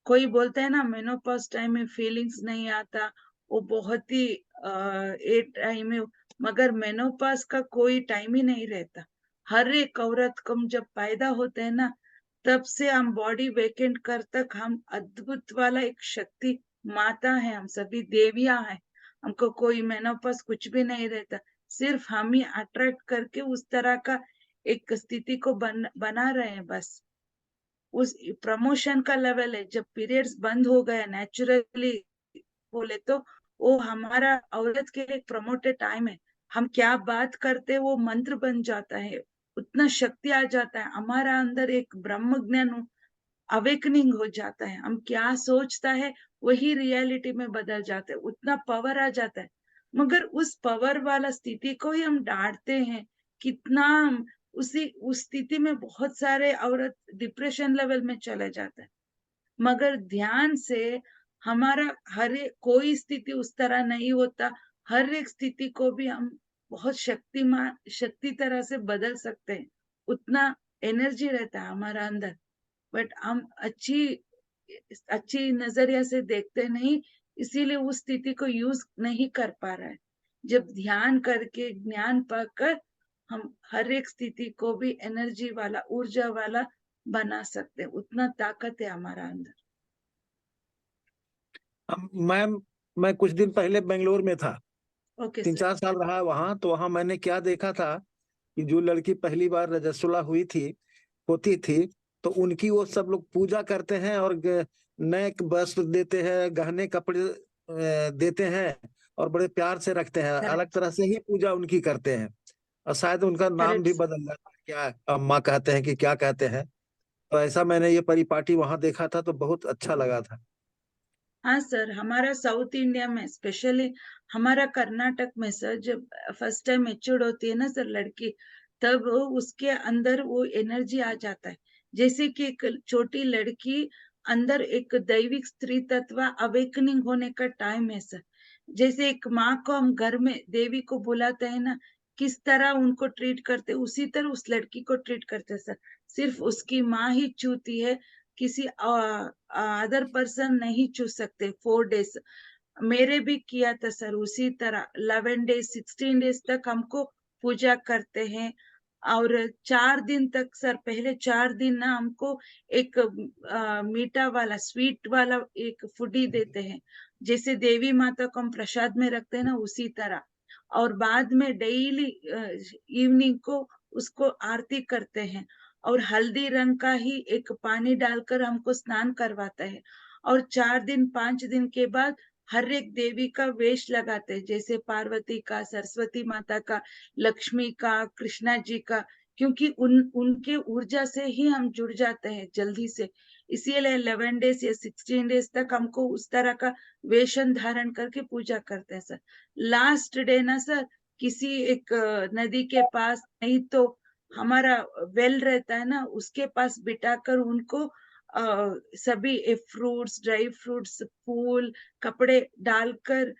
[SPEAKER 2] कोई बोलता है ना मेनोपॉज टाइम में फीलिंग्स नहीं आता, वो बहुत ही ए टाइम है। मगर मेनोपॉज का कोई टाइम ही नहीं रहता। हर एक औरत को हम जब पैदा होते हैं ना, तब से हम बॉडी वेकेंट कर तक हम अद्भुत वाला एक शक्ति माता है, हम सभी देवियां हैं। हमको कोई मेनोपॉज कुछ भी नहीं रहता, सिर्फ हम ही अट्रैक्ट करके उस तरह का एक स्थिति को बना रहे हैं बस। उस प्रमोशन का लेवल है। जब पीरियड्स बंद हो गया नेचुरली बोले तो वो हमारा औरत के लिए प्रमोटेड टाइम है। हम क्या बात करते वो मंत्र बन जाता है, उतना शक्ति आ जाता है हमारा अंदर, एक ब्रह्म ज्ञान अवेकनिंग हो जाता है। हम क्या सोचता है वही रियलिटी में बदल जाता है, उतना पावर आ जाता है। मगर उस पावर वाला स्थिति को ही हम डांटते हैं कितना। उस स्थिति में बहुत सारे औरत डिप्रेशन लेवल में चले जाते हैं। मगर ध्यान से हमारा हर एक कोई स्थिति उस तरह नहीं होता। हर एक स्थिति को भी हम बहुत शक्ति तरह से बदल सकते हैं, उतना एनर्जी रहता है हमारा अंदर। बट हम अच्छी नजरिया से देखते नहीं, इसीलिए उस स्थिति को यूज नहीं कर पा रहा है। जब ध्यान करके ज्ञान पाकर हम हर एक स्थिति को भी एनर्जी वाला, ऊर्जा वाला बना सकते हैं, उतना ताकत है हमारा अंदर।
[SPEAKER 4] मैम, मैं कुछ दिन पहले बेंगलोर में था,
[SPEAKER 2] ओके
[SPEAKER 4] 3-4
[SPEAKER 2] सर।
[SPEAKER 4] साल रहा वहां। तो वहां मैंने क्या देखा था कि जो लड़की पहली बार रजस्वला होती थी, तो उनकी वो सब लोग पूजा करते हैं और नए वस्त्र देते हैं, गहने कपड़े देते हैं, और बड़े प्यार से रखते हैं,
[SPEAKER 2] Correct.
[SPEAKER 4] अलग तरह से ही पूजा उनकी करते हैं। और शायद उनका नाम
[SPEAKER 2] Correct,
[SPEAKER 4] भी
[SPEAKER 2] sir.
[SPEAKER 4] बदल जाता है, क्या अम्मा कहते हैं कि क्या कहते हैं। तो ऐसा मैंने ये परिपाटी वहां देखा था तो बहुत अच्छा लगा था।
[SPEAKER 2] हाँ सर, हमारा साउथ इंडिया में स्पेशली हमारा कर्नाटक में सर, जब फर्स्ट टाइम मैच्योर्ड होती है ना सर लड़की, तब उसके अंदर वो एनर्जी आ जाता है। जैसे कि एक छोटी लड़की अंदर एक दैविक स्त्री तत्व अवेकनिंग होने का टाइम है सर। जैसे एक माँ को हम घर में देवी को बुलाते हैं ना, किस तरह उनको ट्रीट करते, उसी तरह उस लड़की को ट्रीट करते हैं सर। सिर्फ उसकी माँ ही छूती है, किसी अदर पर्सन नहीं छू सकते 4 डेज। मेरे भी किया था सर उसी तरह 11 डेज 16 डेज तक हमको पूजा करते हैं। और 4 दिन तक सर, पहले 4 दिन ना हमको एक मीठा वाला स्वीट वाला एक फूडी देते हैं, जैसे देवी माता को हम प्रसाद में रखते हैं ना उसी तरह। और बाद में डेली इवनिंग को उसको आरती करते हैं, और हल्दी रंग का ही एक पानी डालकर हमको स्नान करवाता है। और 4 दिन 5 दिन के बाद हर एक देवी का वेश लगाते हैं, जैसे पार्वती का, सरस्वती माता का, लक्ष्मी का, कृष्णा जी का, क्योंकि उनके ऊर्जा से ही हम जुड़ जाते हैं जल्दी से। इसीलिए 11 डेज या 16 डेज तक हमको उस तरह का वेशन धारण करके पूजा करते हैं सर। लास्ट डे ना सर, किसी एक नदी के पास, नहीं तो हमारा वेल रहता है ना, उसके पास बिठाकर उनको सभी फ्रूट्स, ड्राई फ्रूट्स, फूल, कपड़े डालकर,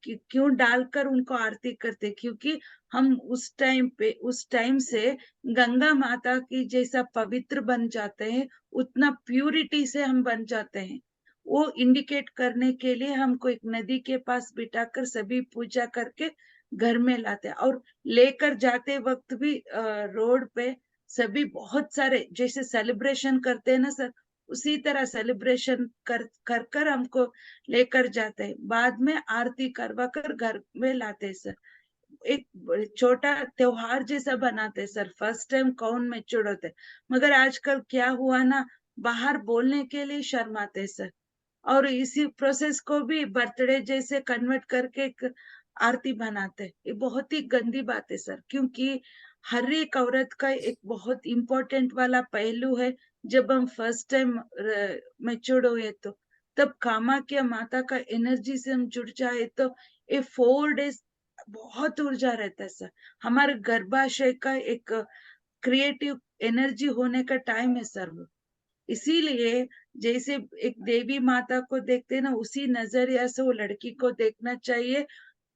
[SPEAKER 2] क्यों डालकर उनको आरती करते, क्योंकि हम उस टाइम से गंगा माता की जैसा पवित्र बन जाते हैं, उतना प्यूरिटी से हम बन जाते हैं। वो इंडिकेट करने के लिए हमको एक नदी के पास बिठाकर सभी पूजा करके घर में लाते हैं। और लेकर जाते वक्त भी रोड पे सभी बहुत सारे जैसे सेलिब्रेशन करते हैं ना सर, उसी तरह सेलिब्रेशन कर हमको लेकर जाते हैं। बाद में आरती करवा कर घर में लाते हैं सर। एक छोटा त्योहार जैसा बनाते हैं सर। फर्स्ट टाइम कौन मैच्योर्ड होते हैं, मगर आजकल क्या हुआ ना, बाहर बोलने के लिए शर्माते हैं सर। और इसी प्रोसेस को भी बर्थडे जैसे कन्वर्ट करके एक आरती बनाते हैं। ये बहुत ही गंदी बात है सर, क्योंकि हर एक औरत का एक बहुत इंपॉर्टेंट वाला पहलू है। जब हम फर्स्ट टाइम मैच्योर्ड हुए तो तब कामाख्या माता का एनर्जी से हम जुड़ जाए तो ये 4 डेज बहुत ऊर्जा रहता है सर। हमारे गर्भाशय का एक क्रिएटिव एनर्जी होने का टाइम है सर वो। इसीलिए जैसे एक देवी माता को देखते हैं ना, उसी नजरिया से वो लड़की को देखना चाहिए,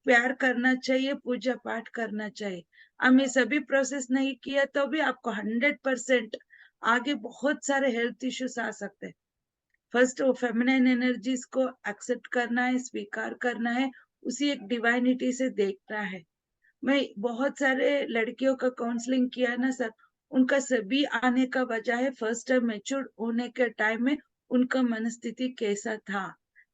[SPEAKER 2] प्यार करना चाहिए, पूजा पाठ करना चाहिए। हमें सभी प्रोसेस नहीं किया तो भी आपको 100% आगे बहुत सारे हेल्थ इश्यूज आ सकते हैं। फर्स्ट वो फेमिनिन एनर्जीज को एक्सेप्ट करना है, स्वीकार करना है, उसी एक डिवाइनिटी से देखना है। मैं बहुत सारे लड़कियों का काउंसलिंग किया ना सर, उनका सभी आने का वजह है फर्स्ट टाइम मैच्योर होने के टाइम में उनका मनस्थिति कैसा था।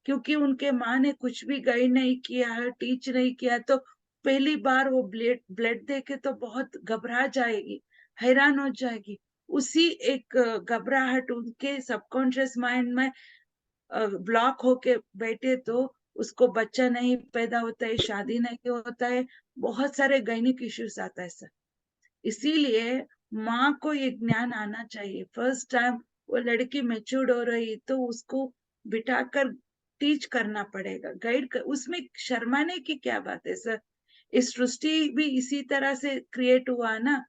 [SPEAKER 2] क्योंकि उनके माँ ने कुछ भी गाइड नहीं किया है, टीच नहीं किया, तो पहली बार वो ब्लड देके तो बहुत घबरा जाएगी, हैरान हो जाएगी। उसी एक घबराहट उनके सबकॉन्शियस माइंड में ब्लॉक होके बैठे तो उसको बच्चा नहीं पैदा होता है, शादी नहीं होता है, बहुत सारे गायनिक इश्यूज आता है सर। इसीलिए माँ को ये ज्ञान आना चाहिए। फर्स्ट टाइम वो लड़की मैच्योर्ड हो रही तो उसको बिठाकर टीच करना पड़ेगा, गाइड कर। उसमें शर्माने की क्या बात है सर? इस सृष्टि भी इसी तरह से क्रिएट हुआ ना।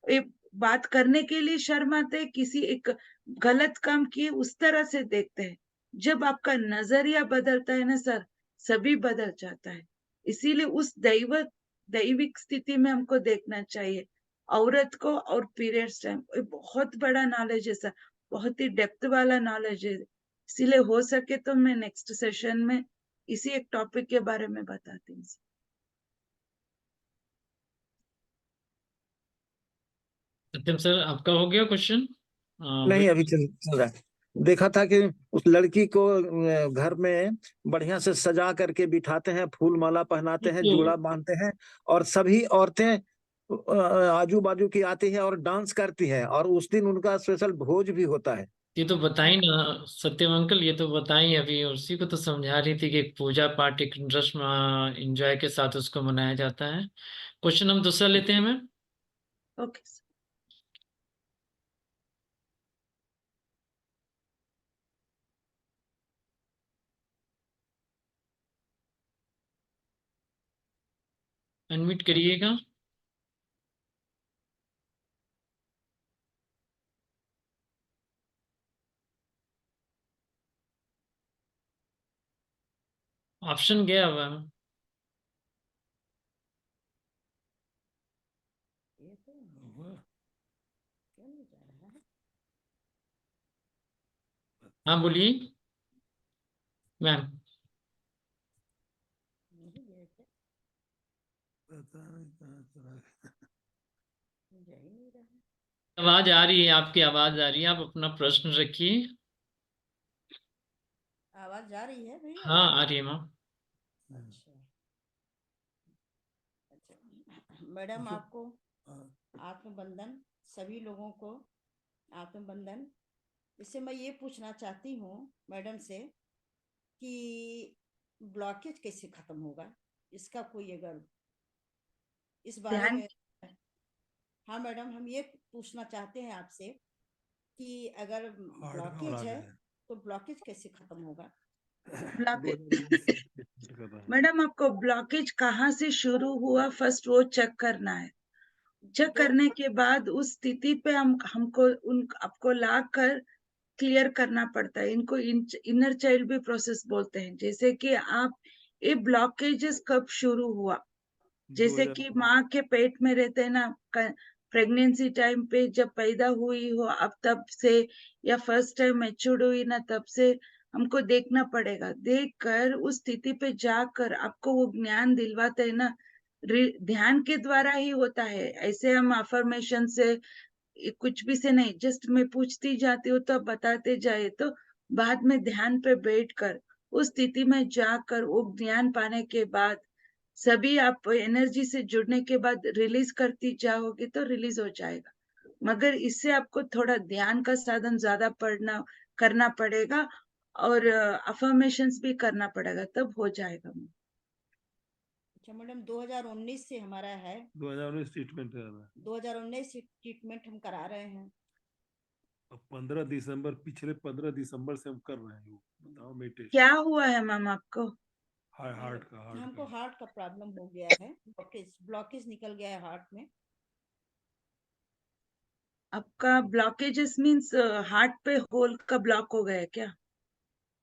[SPEAKER 2] ये बात करने के लिए शर्माते, किसी एक गलत काम किए उस तरह से देखते हैं। जब आपका नजरिया बदलता है ना सर, सभी बदल जाता है। इसीलिए उस दैविक स्थिति में हमको देखना चाहिए औरत को। और पीरियड्स टाइम बहुत बड़ा नॉलेज है सर, बहुत ही डेप्थ वाला नॉलेज है। इसीलिए हो सके तो मैं नेक्स्ट सेशन में इसी एक टॉपिक के बारे में बताती हूँ।
[SPEAKER 3] सत्यम सर, आपका हो गया क्वेश्चन?
[SPEAKER 4] नहीं, अभी चल रहा है। देखा था कि उस लड़की को घर में बढ़िया से सजा करके बिठाते हैं, फूल माला पहनाते हैं, जूड़ा बांधते हैं, और सभी औरतें आजू बाजू की आती है और डांस करती है, और उस दिन उनका स्पेशल भोज भी होता है।
[SPEAKER 3] ये तो बताई ना सत्यम अंकल, ये तो बताई अभी, उसी को तो समझा रही थी कि पूजा पाठ एक रस्म एंजॉय के साथ उसको मनाया जाता है। क्वेश्चन हम दूसरा लेते हैं मैम।
[SPEAKER 2] ओके।
[SPEAKER 3] अनम्यूट करिएगा। ऑप्शन गया हुआ है। हाँ बोलिए मैम। आवाज आ रही है, आपकी आवाज आ रही है, आप अपना प्रश्न रखिए।
[SPEAKER 5] आवाज जा रही है भैया?
[SPEAKER 3] हाँ आ रही है मैम।
[SPEAKER 5] अच्छा अच्छा मैडम, आपको आत्मबंधन, सभी लोगों को आत्मबंधन। इससे मैं ये पूछना चाहती हूँ मैडम से कि ब्लॉकेज कैसे खत्म होगा, इसका कोई अगर इस बारे
[SPEAKER 2] ध्यान
[SPEAKER 5] में। हाँ मैडम, हम ये पूछना चाहते हैं आपसे कि अगर ब्लॉकेज है तो ब्लॉकेज कैसे खत्म होगा?
[SPEAKER 2] मैडम, आपको ब्लॉकेज कहाँ से शुरू हुआ फर्स्ट वो चेक करना है। चेक करने के बाद उस स्थिति पे हमको आपको ला कर क्लियर करना पड़ता है। इनको इनर चाइल्ड भी प्रोसेस बोलते हैं। जैसे कि आप ये ब्लॉकेजेस कब शुरू हुआ, जैसे कि माँ के पेट में रहते हैं ना, प्रेगनेंसी टाइम पे जब पैदा हुई हो अब तब से, या फर्स्ट टाइम मैच्योर्ड हुई ना तब से हमको देखना पड़ेगा। देख कर उस स्थिति पे जाकर आपको वो ज्ञान दिलवाते हैं ना, ध्यान के द्वारा ही होता है। ऐसे हम अफर्मेशन से कुछ भी से नहीं, जस्ट मैं पूछती जाती हूँ तो बताते जाए, तो बाद में ध्यान पे बैठकर उस स्थिति में जाकर वो ज्ञान पाने के बाद सभी आप एनर्जी से जुड़ने के बाद रिलीज करती जाओगे तो रिलीज हो जाएगा। मगर इससे आपको थोड़ा ध्यान का साधन ज्यादा करना पड़ेगा और अफर्मेशंस भी करना पड़ेगा, तब हो जाएगा।
[SPEAKER 5] अच्छा मैडम, 2019 से हमारा है,
[SPEAKER 6] 2019 ट्रीटमेंट कर रहा है।
[SPEAKER 5] 2019 से ट्रीटमेंट हम करा रहे हैं।
[SPEAKER 6] अब 15 दिसंबर, पिछले 15 दिसंबर से हम कर रहे हैं। वो बताओ मेडिटेशन।
[SPEAKER 2] क्या हुआ है मैम आपको?
[SPEAKER 6] हार्ट
[SPEAKER 5] हमको
[SPEAKER 6] का
[SPEAKER 5] हार्ट का प्रॉब्लम हो गया है, ब्लॉकेज निकल गया है हार्ट में।
[SPEAKER 2] आपका ब्लॉकेजेस मीन्स हार्ट पे होल का ब्लॉक हो गया है क्या?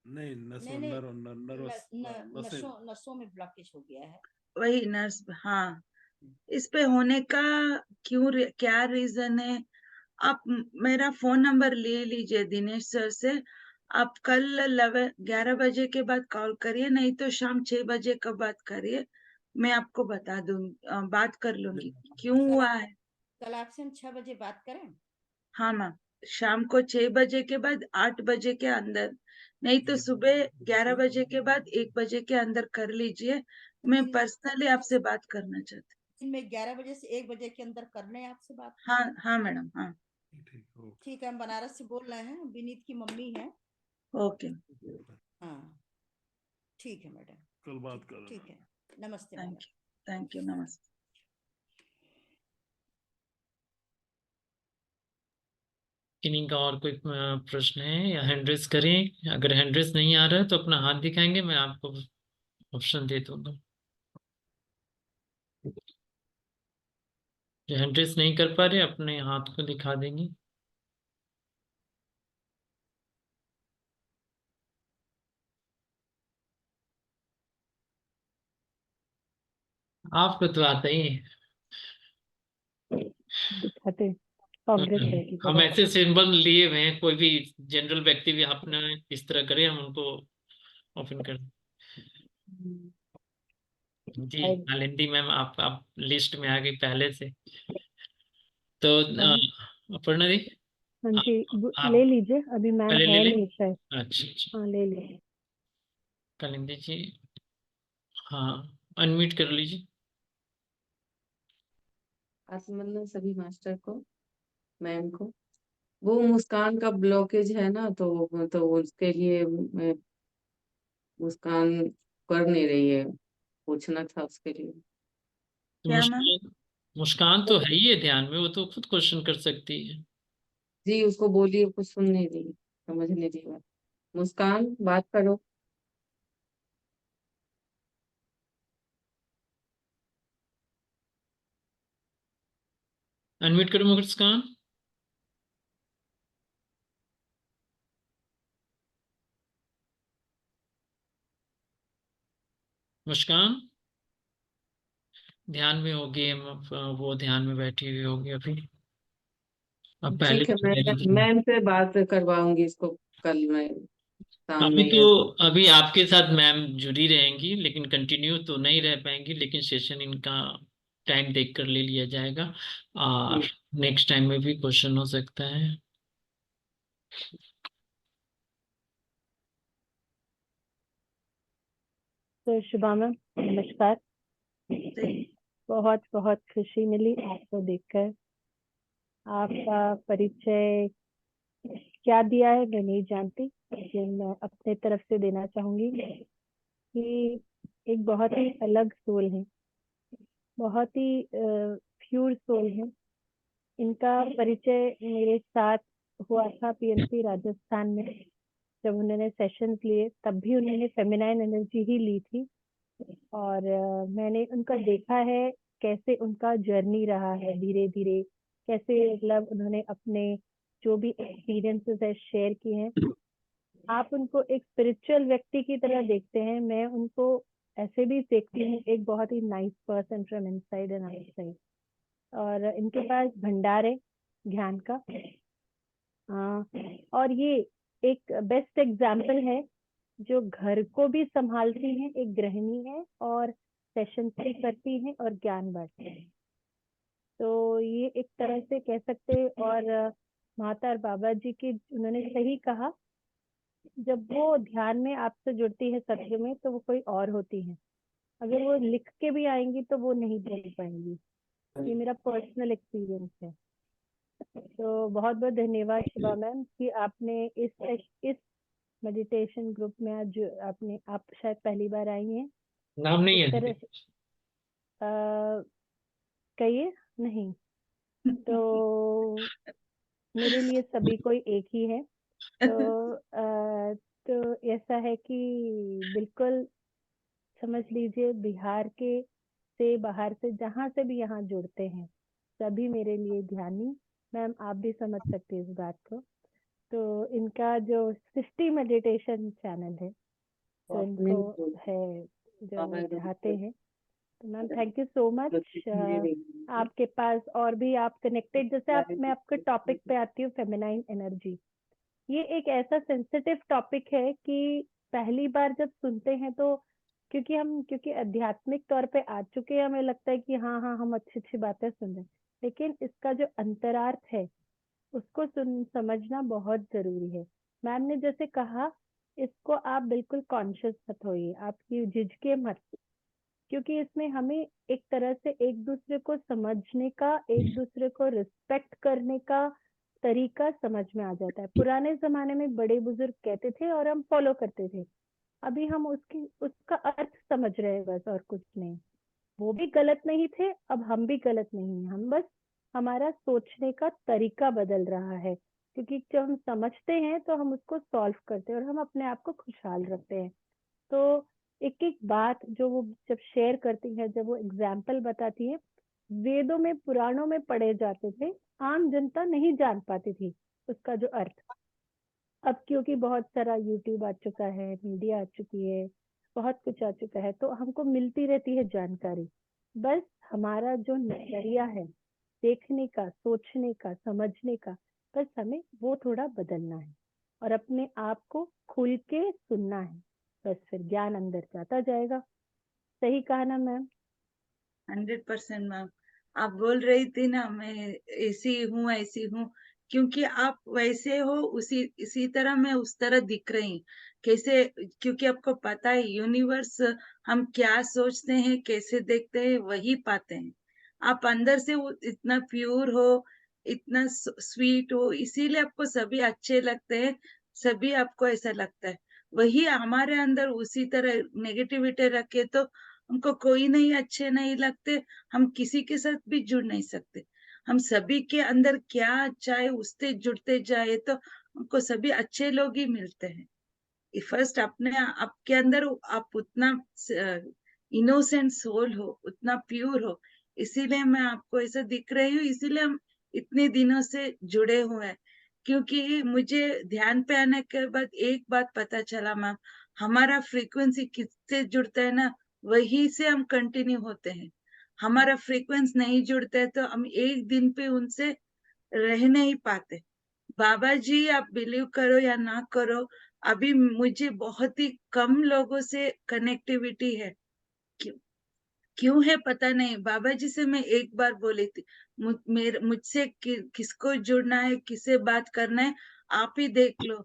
[SPEAKER 6] नहीं,
[SPEAKER 5] नसों में ब्लॉकेज हो गया है।
[SPEAKER 2] वही नर्स, हाँ। इस पे होने का क्या रीजन है? आप मेरा फोन नंबर ले लीजिए दिनेश सर से। आप कल 11 बजे के बाद कॉल करिए, नहीं तो शाम 6 बजे का बात करिए, मैं आपको बता दूंगी, बात कर लूंगी क्यों हुआ है।
[SPEAKER 5] कल आपसे हम 6 बजे बात करें?
[SPEAKER 2] हाँ मैम, शाम को 6 बजे के बाद 8 बजे के अंदर, नहीं तो सुबह 11 बजे के बाद 1 बजे के अंदर कर लीजिए। मैं पर्सनली आपसे बात करना चाहती
[SPEAKER 5] दिन में 11 बजे से 1 बजे के अंदर करने आपसे बात।
[SPEAKER 2] हूँ। हाँ हाँ मैडम, हाँ
[SPEAKER 5] ठीक है, हम बनारस से बोल रहे हैं, विनीत की मम्मी है।
[SPEAKER 2] ओके,
[SPEAKER 5] हाँ ठीक है मैडम,
[SPEAKER 6] कल बात कर।
[SPEAKER 5] ठीक है, नमस्ते
[SPEAKER 2] thank
[SPEAKER 5] madam.
[SPEAKER 2] You, thank you, नमस्ते।
[SPEAKER 3] किन्हीं का और कोई प्रश्न है या हैंड रेस करें? अगर हैंड रेस नहीं आ रहा है तो अपना हाथ दिखाएंगे, मैं आपको ऑप्शन दे दूंगा। जो हैंड रेस नहीं कर पा रहे अपने हाथ को दिखा देंगे। आपको तो आता ही है।
[SPEAKER 7] दिखाते कांग्रेस है कि
[SPEAKER 3] हम ऐसे सिंबल लिए हुए हैं, कोई भी जनरल व्यक्ति भी अपना इस तरह करे, हम उनको ओपन कर। जी नालिंदी मैम, आप लिस्ट में आ गई पहले से। तो अपर्णा दी,
[SPEAKER 7] हाँ जी,
[SPEAKER 3] आप
[SPEAKER 7] ले लीजिए, अभी मैम
[SPEAKER 3] पहले ले
[SPEAKER 7] है
[SPEAKER 3] लें।
[SPEAKER 7] नहीं शायद।
[SPEAKER 3] अच्छा अच्छा,
[SPEAKER 7] हाँ ले लीजिए।
[SPEAKER 3] कालिंदी जी, हाँ अनम्यूट कर लीजिए।
[SPEAKER 8] आत्मबंधन सभी मास्टर को, मैम को, वो मुस्कान का ब्लॉकेज है ना, तो उसके लिए मुस्कान कर नहीं रही है, पूछना था उसके लिए।
[SPEAKER 3] तो
[SPEAKER 2] क्या मैम?
[SPEAKER 3] मुस्कान तो है ही है ध्यान में, वो तो खुद क्वेश्चन कर सकती है।
[SPEAKER 8] जी उसको बोलिए, कुछ सुन नहीं रही, समझ नहीं रही बात। मुस्कान बात करो।
[SPEAKER 3] अनम्यूट करो मुस्कान। मुस्कान ध्यान में होगी, वो ध्यान में बैठी हुई होगी अभी। अब पहले
[SPEAKER 8] ठीक है, मैं मैम से बात करवाऊंगी इसको, कल मैं शाम
[SPEAKER 3] अभी
[SPEAKER 8] में
[SPEAKER 3] तो
[SPEAKER 8] या
[SPEAKER 3] अभी आपके साथ मैम जुड़ी रहेंगी, लेकिन कंटिन्यू तो नहीं रह पाएंगी, लेकिन सेशन इनका टाइम देख कर ले लिया जाएगा और नेक्स्ट टाइम में भी क्वेश्चन हो सकता है।
[SPEAKER 7] तो शुभा मैम नमस्कार। बहुत बहुत खुशी मिली आपको देखकर। आपका परिचय क्या दिया है मैं नहीं जानती, लेकिन मैं अपने तरफ से देना चाहूंगी कि एक बहुत ही अलग सोल है, बहुत ही प्योर सोल है। इनका परिचय मेरे साथ हुआ था पीएनसी राजस्थान में, जब उन्होंने सेशंस लिए तब भी उन्होंने फेमिनाइन एनर्जी ही ली थी। और मैंने उनका देखा है कैसे उनका जर्नी रहा है, धीरे धीरे कैसे मतलब उन्होंने अपने जो भी एक्सपीरियंसेस है शेयर किए हैं। आप उनको एक स्पिरिचुअल व्यक्ति की तरह देखते हैं, मैं उनको ऐसे भी देखती हूँ, एक बहुत ही nice person from inside and outside. और इनके पास भंडार है ज्ञान का। और ये एक बेस्ट एग्जाम्पल है, जो घर को भी संभालती हैं, एक गृहिणी है और सेशन भी करती हैं और ज्ञान बांटती हैं। तो ये एक तरह से कह सकते हैं। और माता और बाबा जी की उन्होंने सही कहा, जब वो ध्यान में आपसे जुड़ती है सत्य में तो वो कोई और होती है, अगर वो लिख के भी आएंगी तो वो नहीं बोल पाएंगी। ये मेरा पर्सनल एक्सपीरियंस है। तो बहुत बहुत धन्यवाद शिवा मैम कि आपने इस मेडिटेशन ग्रुप में आज आप शायद पहली बार आई हैं।
[SPEAKER 3] नाम नहीं
[SPEAKER 7] इस
[SPEAKER 3] है
[SPEAKER 7] तरह कहिए नहीं तो मेरे लिए सभी कोई एक ही है। तो ऐसा है कि बिल्कुल समझ लीजिए बिहार के से बाहर से जहाँ से भी यहाँ जुड़ते हैं सभी मेरे लिए ध्यानी। मैम आप भी समझ सकते हैं इस बात को। तो इनका जो सृष्टि मेडिटेशन चैनल है तो
[SPEAKER 8] अपने
[SPEAKER 7] इनको है जो वो चाहते हैं। तो ma'am thank you so much. आपके पास और भी आप कनेक्टेड, जैसे आप मैं आपके टॉपिक पे आती हूँ फेमिनाइन एनर्जी। ये एक ऐसा सेंसिटिव टॉपिक है कि पहली बार जब सुनते हैं तो क्योंकि आध्यात्मिक तौर पे आ चुके हैं, हमें लगता है कि हाँ हाँ हम अच्छी अच्छी बातें सुन रहे हैं, लेकिन इसका जो अंतरार्थ है उसको समझना बहुत जरूरी है। मैम ने जैसे कहा, इसको आप बिल्कुल कॉन्शियस मत होइए, आपकी झिझके मत, क्योंकि इसमें हमें एक तरह से एक दूसरे को समझने का, एक दूसरे को रिस्पेक्ट करने का तरीका समझ में आ जाता है। पुराने जमाने में बड़े बुजुर्ग कहते थे और हम फॉलो करते थे, अभी हम उसका अर्थ समझ रहे हैं बस, और कुछ नहीं। वो भी गलत नहीं थे, अब हम भी गलत नहीं हैं, हम बस हमारा सोचने का तरीका बदल रहा है, क्योंकि जब हम समझते हैं तो हम उसको सॉल्व करते हैं और हम अपने आप को खुशहाल रखते हैं। तो एक एक बात जो वो जब शेयर करती है, जब वो एग्जाम्पल बताती है, वेदों में पुराणों में पढ़े जाते थे, आम जनता नहीं जान पाती थी उसका जो अर्थ। अब क्योंकि बहुत सारा यूट्यूब आ चुका है, मीडिया आ चुकी है, बहुत कुछ आ चुका है, तो हमको मिलती रहती है जानकारी। बस हमारा जो नजरिया है देखने का, सोचने का, समझने का, बस हमें वो थोड़ा बदलना है और अपने आप को खुल के सुनना है, बस फिर ज्ञान अंदर जाता जाएगा। सही कहा ना मैम?
[SPEAKER 2] 100% मैम। आप बोल रही थी ना मैं ऐसी हूँ, क्योंकि आप वैसे हो, इसी तरह मैं उस तरह दिख रही कैसे, क्योंकि आपको पता है यूनिवर्स हम क्या सोचते हैं, कैसे देखते हैं, वही पाते हैं। आप अंदर से वो इतना प्योर हो, इतना स्वीट हो, इसीलिए आपको सभी अच्छे लगते हैं, सभी आपको ऐसा लगता है। वही हमारे अंदर उसी तरह नेगेटिविटी रखे तो हमको कोई नहीं अच्छे नहीं लगते, हम किसी के साथ भी जुड़ नहीं सकते। हम सभी के अंदर क्या अच्छा है उससे जुड़ते जाए तो हमको सभी अच्छे लोग ही मिलते हैं। फर्स्ट अपने आपके अंदर आप उतना इनोसेंट सोल हो, उतना प्योर हो, इसीलिए मैं आपको ऐसा दिख रही हूँ, इसीलिए हम इतने दिनों से जुड़े हुए हैं। क्योंकि मुझे ध्यान पे आने के बाद एक बात पता चला मैम, हमारा फ्रीक्वेंसी किससे जुड़ता है ना, वही से हम कंटिन्यू होते हैं। हमारा फ्रीक्वेंस नहीं जुड़ता है तो हम एक दिन पे उनसे रह नहीं पाते। बाबा जी आप बिलीव करो या ना करो, अभी मुझे बहुत ही कम लोगों से कनेक्टिविटी है। क्यों क्यों है पता नहीं। बाबा जी से मैं एक बार बोली थी, मुझसे किसको जुड़ना है, किसे बात करना है, आप ही देख लो।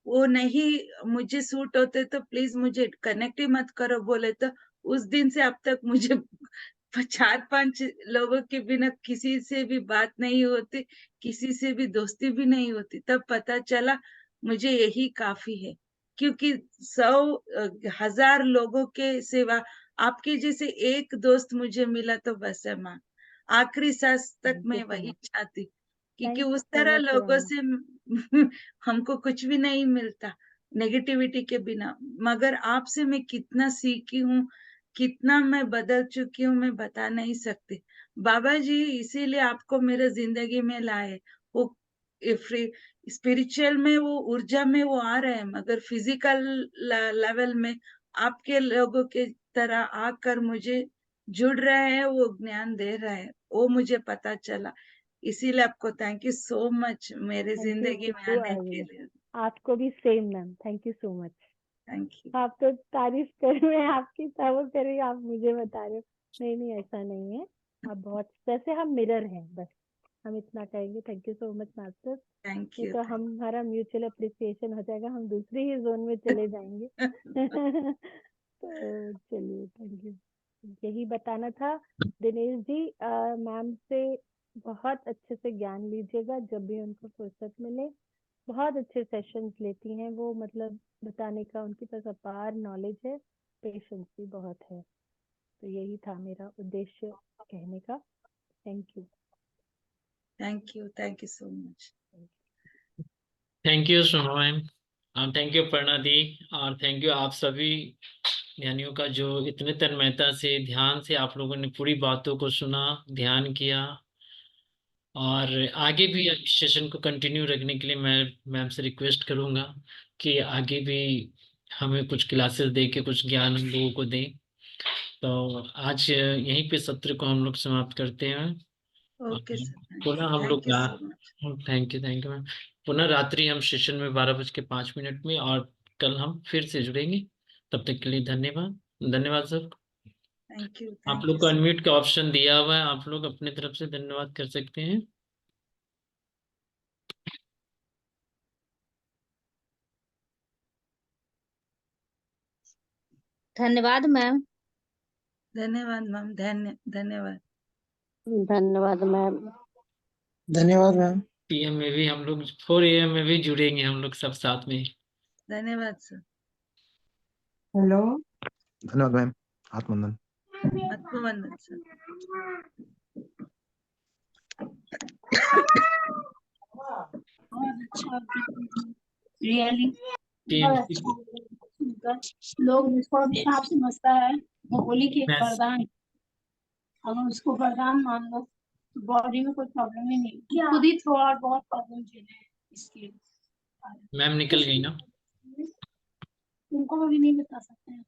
[SPEAKER 2] वो नहीं मुझे सूट होते तो प्लीज मुझे कनेक्ट ही मत करो बोले, तो उस दिन से अब तक मुझे 4-5 लोगों के बिना किसी से भी बात नहीं होती, किसी से भी दोस्ती भी नहीं होती। तब पता चला मुझे यही काफी है, क्योंकि 100,000 लोगों के सिवा आपके जैसे एक दोस्त मुझे मिला तो बस है माँ। आखिरी सांस तक
[SPEAKER 7] थैंक यू
[SPEAKER 2] मैं
[SPEAKER 7] सो
[SPEAKER 2] वही
[SPEAKER 7] मच।
[SPEAKER 2] चाहती, क्योंकि
[SPEAKER 7] थैंक यू
[SPEAKER 2] उस
[SPEAKER 7] सो
[SPEAKER 2] तरह
[SPEAKER 7] मच
[SPEAKER 2] लोगों
[SPEAKER 7] रमन।
[SPEAKER 2] से हमको कुछ भी नहीं मिलता नेगेटिविटी के बिना। मगर आपसे मैं कितना सीखी हूँ, कितना मैं बदल चुकी हूँ, मैं बता नहीं सकती। बाबा जी इसीलिए आपको मेरे जिंदगी में लाए। वो स्पिरिचुअल में वो ऊर्जा में वो आ रहे हैं, मगर फिजिकल लेवल में आपके लोगों के तरह आकर मुझे जुड़ रहे हैं, वो ज्ञान दे रहे हैं, वो मुझे पता चला। इसीलिए आपको थैंक यू सो मच मेरे
[SPEAKER 7] थैंक यू
[SPEAKER 2] जिंदगी में
[SPEAKER 7] टू
[SPEAKER 2] आने के
[SPEAKER 7] आर्यन।
[SPEAKER 2] लिए।
[SPEAKER 7] आपको भी same ma'am, thank you so much.
[SPEAKER 2] Thank you.
[SPEAKER 7] आप तो तारीफ कर रहे हैं, आपकी तारीफ कर रही हैं, आप मुझे बता रहे हो। नहीं नहीं, ऐसा नहीं है। आप बहुत, जैसे हम मिरर हैं, बस हम इतना कहेंगे। Thank you so much master.
[SPEAKER 2] Thank
[SPEAKER 7] ये
[SPEAKER 2] यू।
[SPEAKER 7] तो हमारा म्यूचुअल अप्रिसिएशन हो जाएगा, हम दूसरी ही जोन में चले जाएंगे। तो चलिए, थैंक यू। यही बताना था। दिनेश जी, मैम से बहुत अच्छे से ज्ञान लीजिएगा जब भी उनको फुर्सत मिले। बहुत अच्छे सेशंस लेती हैं वो, मतलब बताने का उनके पास अपार नॉलेज है, पेशेंस भी बहुत है। तो यही था मेरा उद्देश्य कहने का। Thank you.
[SPEAKER 2] Thank you so much.
[SPEAKER 3] Thank you सुनो मैम, थैंक यू प्रणा दी, और थैंक यू आप सभी ज्ञानियों का जो इतने तन्मयता से ध्यान से आप लोगों ने पूरी बातों को सुना, ध्यान किया। और आगे भी इस सेशन को कंटिन्यू रखने के लिए मैं मैम से रिक्वेस्ट करूंगा कि आगे भी हमें कुछ क्लासेस दे के कुछ ज्ञान हम लोगों को दें। तो आज यहीं पे सत्र को हम लोग समाप्त करते हैं।
[SPEAKER 2] ओके सर,
[SPEAKER 3] पुनः हम लोग
[SPEAKER 2] thank you so much.
[SPEAKER 3] Thank you ma'am. पुनः रात्रि हम सेशन में 12:05 में, और कल हम फिर से जुड़ेंगे। तब तक के लिए धन्यवाद। धन्यवाद सर।
[SPEAKER 2] थैंक यू
[SPEAKER 3] आप लोग को
[SPEAKER 2] सो
[SPEAKER 3] अनम्यूट का ऑप्शन दिया हुआ है, आप लोग अपने तरफ से धन्यवाद कर सकते हैं।
[SPEAKER 9] धन्यवाद मैम।
[SPEAKER 2] धन्यवाद मैम। धन्यवाद।
[SPEAKER 9] धन्यवाद मैम।
[SPEAKER 10] धन्यवाद मैम।
[SPEAKER 3] PM में भी हम लोग 4 AM में भी जुड़ेंगे हम लोग सब साथ में।
[SPEAKER 2] धन्यवाद सर।
[SPEAKER 10] हेलो।
[SPEAKER 11] धन्यवाद मैम। आत्मवंदन।
[SPEAKER 2] आत्मवंदन सर।
[SPEAKER 9] बहुत अच्छा रियली
[SPEAKER 3] TMC
[SPEAKER 9] लोग जिसको अभिशाप समझता है वो होली के एक
[SPEAKER 3] मैम
[SPEAKER 9] वरदान, अगर उसको वरदान मान लो तो बॉडी में कोई प्रॉब्लम ही नहीं। खुद ही थ्रू आउट बहुत प्रॉब्लम झेले हैं इसके।
[SPEAKER 3] निकल गई ना।
[SPEAKER 9] उनको भी नहीं बता सकते हैं।